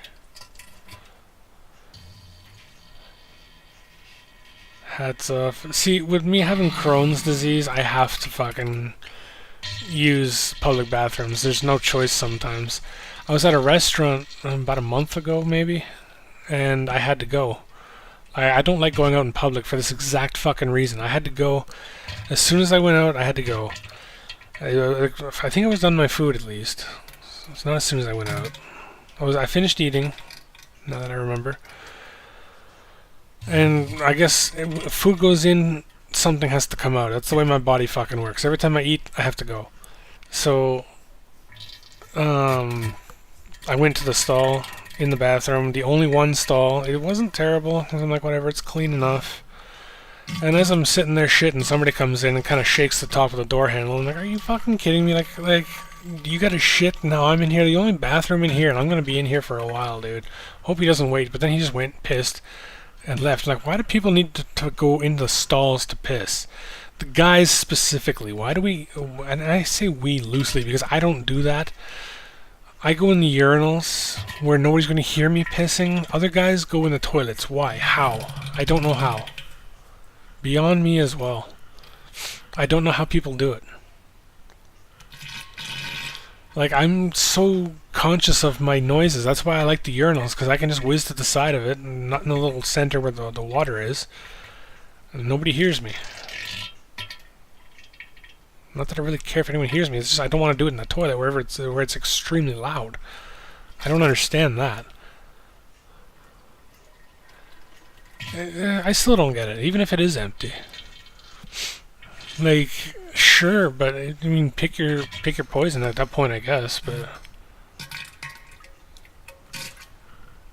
Hats off. See, with me having Crohn's disease, I have to fucking use public bathrooms. There's no choice sometimes. I was at a restaurant about a month ago, maybe, and I had to go. I don't like going out in public for this exact fucking reason. I had to go. As soon as I went out, I had to go. I think I was done my food at least. It's not as soon as I went out. I finished eating, now that I remember. And I guess if food goes in, something has to come out. That's the way my body fucking works. Every time I eat, I have to go. So, I went to the stall in the bathroom. The only one stall. It wasn't terrible. I'm like, whatever, it's clean enough. And as I'm sitting there shitting, somebody comes in and kind of shakes the top of the door handle. I'm like, are you fucking kidding me? Like, you gotta shit? No, I'm in here. The only bathroom in here, and I'm gonna be in here for a while, dude. Hope he doesn't wait. But then he just went, pissed, and left. Like, why do people need to go into the stalls to piss? The guys specifically. Why do we... And I say we loosely because I don't do that. I go in the urinals where nobody's going to hear me pissing. Other guys go in the toilets. Why? How? I don't know how. Beyond me as well. I don't know how people do it. Like, I'm so conscious of my noises. That's why I like the urinals, because I can just whiz to the side of it, and not in the little center where the water is. And nobody hears me. Not that I really care if anyone hears me. It's just I don't want to do it in the toilet where it's extremely loud. I don't understand that. I still don't get it, even if it is empty. Like, sure, but I mean, pick your poison at that point, I guess. But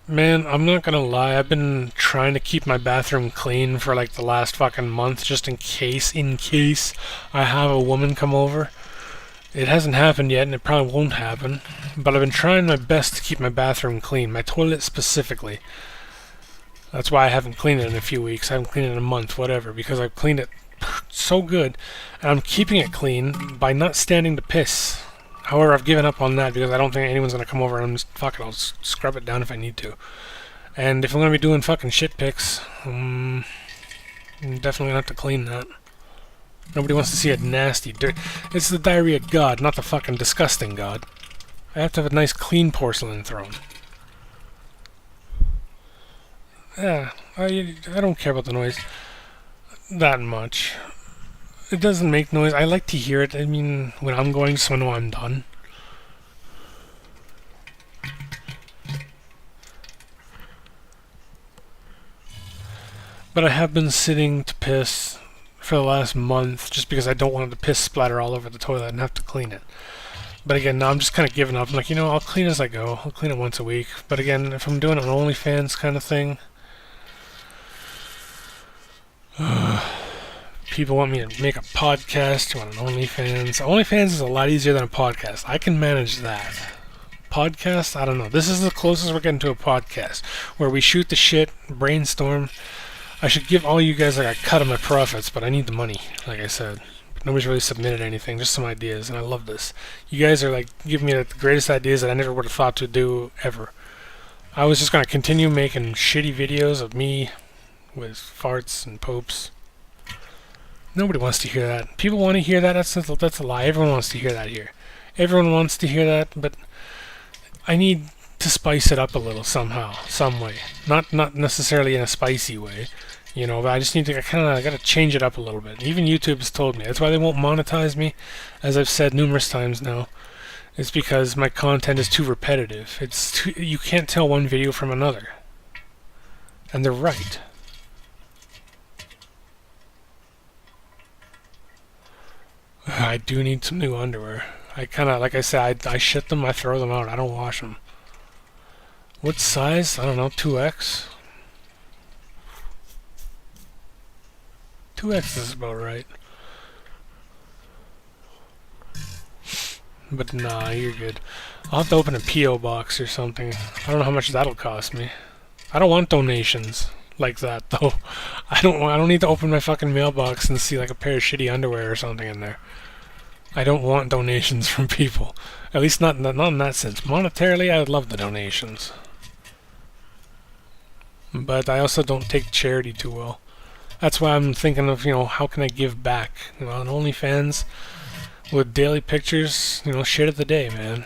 man, I'm not gonna lie. I've been trying to keep my bathroom clean for like the last fucking month, just in case I have a woman come over. It hasn't happened yet, and it probably won't happen. But I've been trying my best to keep my bathroom clean, my toilet specifically. That's why I haven't cleaned it in a few weeks. I haven't cleaned it in a month, whatever, because I've cleaned it so good, and I'm keeping it clean by not standing to piss. However, I've given up on that because I don't think anyone's going to come over, and I'm just, fuck it, I'll scrub it down if I need to. And if I'm going to be doing fucking shit pics, I'm definitely going to have to clean that. Nobody wants to see a nasty dirt. It's the Diarrhea God, not the fucking disgusting God. I have to have a nice clean porcelain throne. Yeah, I don't care about the noise that much. It doesn't make noise. I like to hear it. I mean, when I'm going, so I know I'm done. But I have been sitting to piss for the last month just because I don't want the piss splatter all over the toilet and have to clean it. But again, now I'm just kind of giving up. I'm like, you know, I'll clean as I go. I'll clean it once a week. But again, if I'm doing an OnlyFans kind of thing, people want me to make a podcast, you want an OnlyFans. OnlyFans is a lot easier than a podcast. I can manage that. Podcast? I don't know. This is the closest we're getting to a podcast, where we shoot the shit, brainstorm. I should give all you guys like a cut of my profits, but I need the money, like I said. Nobody's really submitted anything, just some ideas, and I love this. You guys are like giving me the greatest ideas that I never would have thought to do ever. I was just going to continue making shitty videos of me with farts and poops. Nobody wants to hear that. People want to hear that. That's a lie. Everyone wants to hear that here. Everyone wants to hear that, but I need to spice it up a little somehow, some way. Not necessarily in a spicy way, you know, but I just need to I gotta change it up a little bit. Even YouTube has told me. That's why they won't monetize me, as I've said numerous times now. It's because my content is too repetitive. You can't tell one video from another. And they're right. I do need some new underwear. Like I said, I shit them, I throw them out. I don't wash them. What size? I don't know, 2X? 2X is about right. But nah, you're good. I'll have to open a P.O. box or something. I don't know how much that'll cost me. I don't want donations like that, though. I don't need to open my fucking mailbox and see like a pair of shitty underwear or something in there. I don't want donations from people. At least not in that sense. Monetarily, I would love the donations. But I also don't take charity too well. That's why I'm thinking of, how can I give back? On OnlyFans, with daily pictures, shit of the day, man.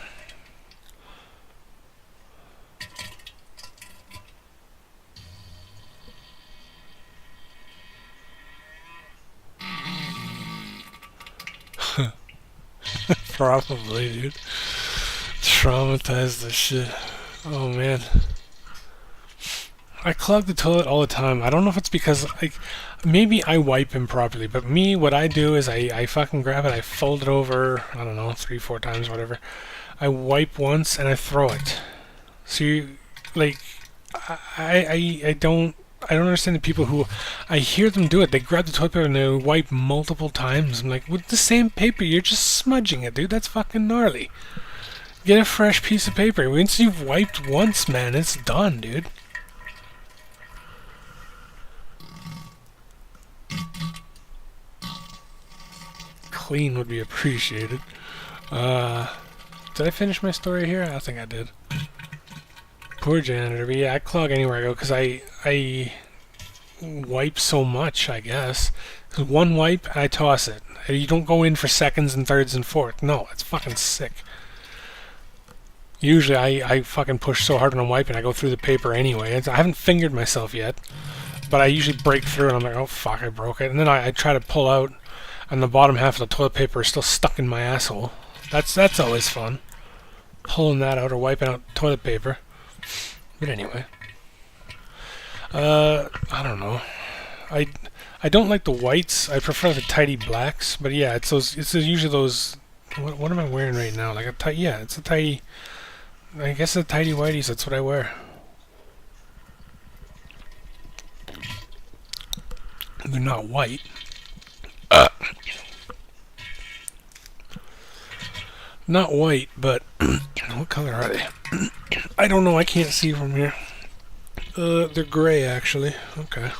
Probably, dude. Traumatized the shit. Oh, man. I clog the toilet all the time. I don't know if it's because, maybe I wipe improperly, but me, what I do is I fucking grab it, I fold it over, I don't know, 3-4 times, whatever. I wipe once and I throw it. So I don't understand the people who, I hear them do it. They grab the toilet paper and they wipe multiple times. I'm like, with the same paper, you're just smudging it, dude. That's fucking gnarly. Get a fresh piece of paper. Once you've wiped once, man, it's done, dude. Clean would be appreciated. Did I finish my story here? I think I did. Poor janitor. But yeah, I clog anywhere I go because I wipe so much, I guess. One wipe, I toss it. You don't go in for seconds and thirds and fourths. No, it's fucking sick. Usually I fucking push so hard when I'm wiping, I go through the paper anyway. I haven't fingered myself yet, but I usually break through and I'm like, oh fuck, I broke it. And then I try to pull out, and the bottom half of the toilet paper is still stuck in my asshole. That's always fun. Pulling that out or wiping out toilet paper. But anyway. I don't know. I don't like the whites. I prefer the tidy blacks. But yeah, it's usually those. What am I wearing right now? Like it's a tidy. I guess the tidy whiteys. That's what I wear. They're not white. Not white, but what color are they? I don't know. I can't see from here. They're gray, actually. Okay.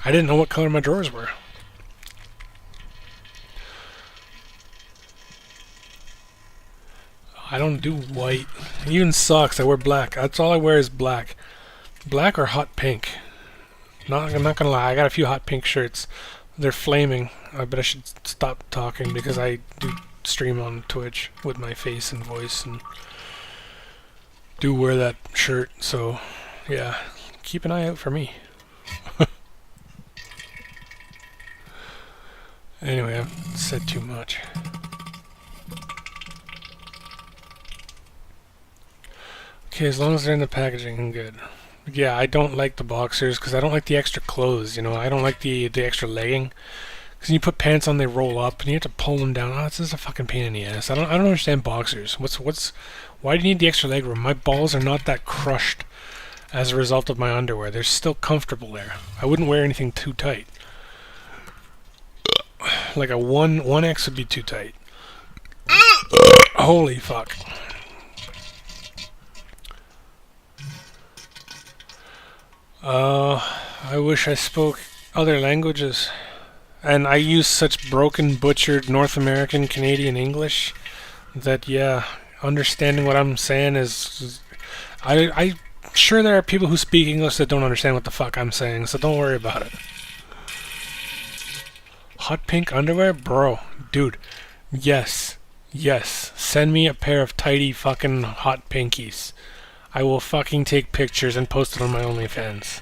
I didn't know what color my drawers were. I don't do white. Even socks, I wear black. That's all I wear is black. Black or hot pink. I'm not gonna lie, I got a few hot pink shirts. They're flaming. I bet I should stop talking because I do stream on Twitch with my face and voice and do wear that shirt, so yeah, keep an eye out for me. Anyway, I've said too much. Okay, as long as they're in the packaging, I'm good. Yeah, I don't like the boxers because I don't like the extra clothes, I don't like the extra legging. Because when you put pants on, they roll up, and you have to pull them down. Oh, it's just a fucking pain in the ass. I don't understand boxers. Why do you need the extra leg room? My balls are not that crushed as a result of my underwear. They're still comfortable there. I wouldn't wear anything too tight. Like a 1X would be too tight. Holy fuck. I wish I spoke other languages. And I use such broken, butchered North American, Canadian English that, yeah, understanding what I'm saying is... I'm sure there are people who speak English that don't understand what the fuck I'm saying, so don't worry about it. Hot pink underwear? Bro, dude, yes. Yes. Send me a pair of tidy fucking hot pinkies. I will fucking take pictures and post it on my OnlyFans.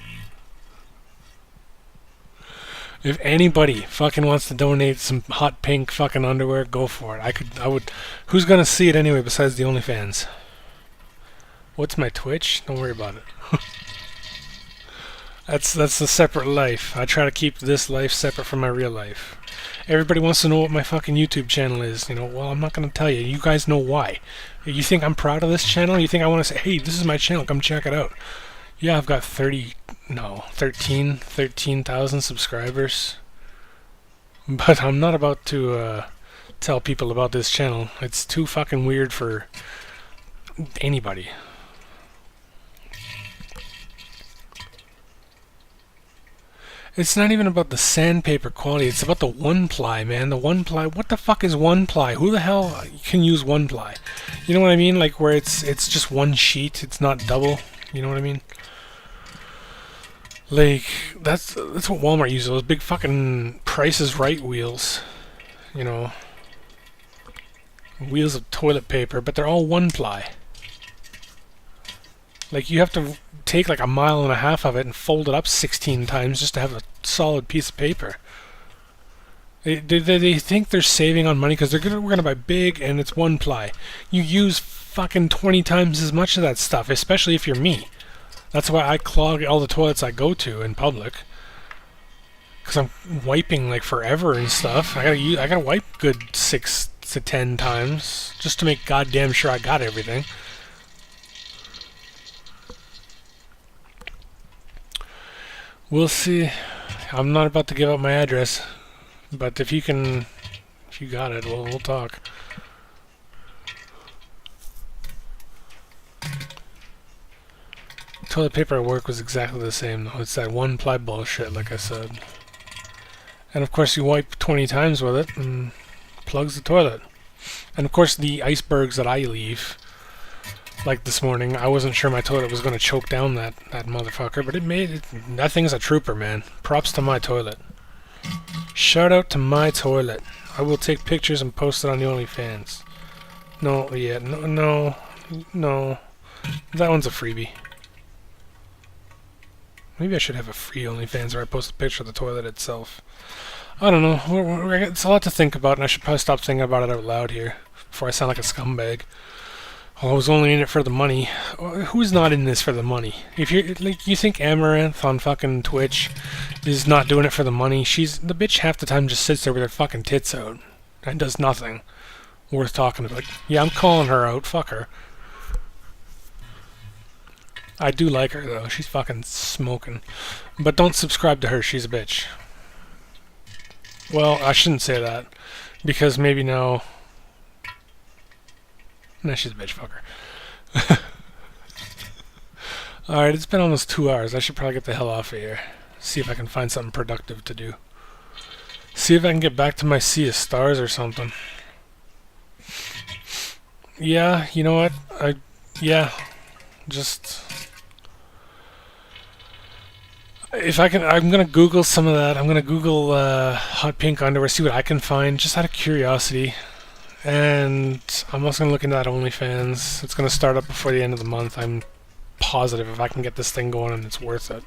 If anybody fucking wants to donate some hot pink fucking underwear, go for it. I would. Who's gonna see it anyway besides the OnlyFans? What's my Twitch? Don't worry about it. That's a separate life. I try to keep this life separate from my real life. Everybody wants to know what my fucking YouTube channel is. You know, well, I'm not gonna tell you. You guys know why. You think I'm proud of this channel? You think I want to say, hey, this is my channel, come check it out? Yeah, I've got 13,000 subscribers. But I'm not about to tell people about this channel. It's too fucking weird for anybody. It's not even about the sandpaper quality, it's about the one ply, man. The one ply, what the fuck is one ply? Who the hell can use one ply? You know what I mean? Like where it's just one sheet, it's not double. You know what I mean? Like that's what Walmart uses, those big fucking Price is Right wheels. You know. Wheels of toilet paper, but they're all one ply. Like you have to take like 1.5 miles of it and fold it up 16 times just to have a solid piece of paper. They think they're saving on money because we're gonna buy big and it's one ply. You use fucking 20 times as much of that stuff, especially if you're me. That's why I clog all the toilets I go to in public. Because I'm wiping like forever and stuff. I gotta wipe good 6 to 10 times just to make goddamn sure I got everything. We'll see. I'm not about to give out my address, but if you got it, we'll talk. Toilet paper at work was exactly the same though. It's that one ply bullshit, like I said. And of course you wipe 20 times with it and plugs the toilet. And of course the icebergs that I leave, like this morning, I wasn't sure my toilet was going to choke down that motherfucker, but it made it. That thing's a trooper, man. Props to my toilet. Shout out to my toilet. I will take pictures and post it on the OnlyFans. No, yeah, no. That one's a freebie. Maybe I should have a free OnlyFans where I post a picture of the toilet itself. I don't know. It's a lot to think about, and I should probably stop thinking about it out loud here before I sound like a scumbag. I was only in it for the money. Who's not in this for the money? If you're like, you think Amaranth on fucking Twitch is not doing it for the money? The bitch half the time just sits there with her fucking tits out and does nothing worth talking about. Like, yeah, I'm calling her out. Fuck her. I do like her though. She's fucking smoking. But don't subscribe to her. She's a bitch. Well, I shouldn't say that because maybe now. No, she's a bitch, fucker. Alright, it's been almost 2 hours. I should probably get the hell off of here. See if I can find something productive to do. See if I can get back to my Sea of Stars or something. Yeah, you know what? Just... If I can, I'm gonna Google some of that. I'm gonna Google hot pink underwear, see what I can find, just out of curiosity. And I'm also gonna look into that OnlyFans. It's gonna start up before the end of the month. I'm positive if I can get this thing going and it's worth it.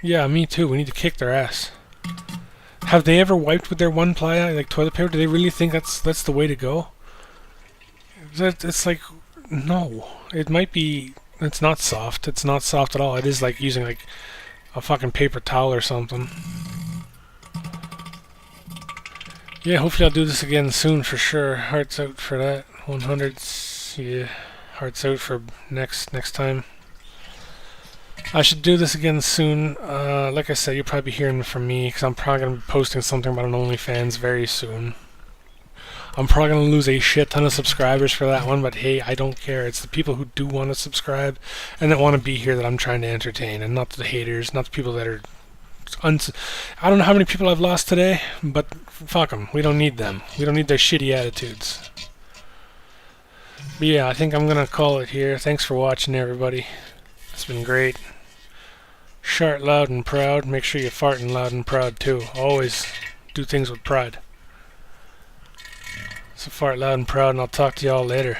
Yeah, me too. We need to kick their ass. Have they ever wiped with their one ply like toilet paper? Do they really think that's the way to go? It's like, no. It might be. It's not soft. It's not soft at all. It is like using like a fucking paper towel or something. Yeah, hopefully I'll do this again soon for sure. Hearts out for that. 100s. Yeah, hearts out for next time. I should do this again soon. Like I said, you'll probably be hearing from me because I'm probably going to be posting something about an OnlyFans very soon. I'm probably going to lose a shit ton of subscribers for that one, but hey, I don't care. It's the people who do want to subscribe and that want to be here that I'm trying to entertain, and not the haters, not the people that are... I don't know how many people I've lost today, but fuck them. We don't need them. We don't need their shitty attitudes. But yeah, I think I'm going to call it here. Thanks for watching, everybody. It's been great. shart loud and proud, make sure you're farting loud and proud too. Always do things with pride. So fart loud and proud, and I'll talk to y'all later.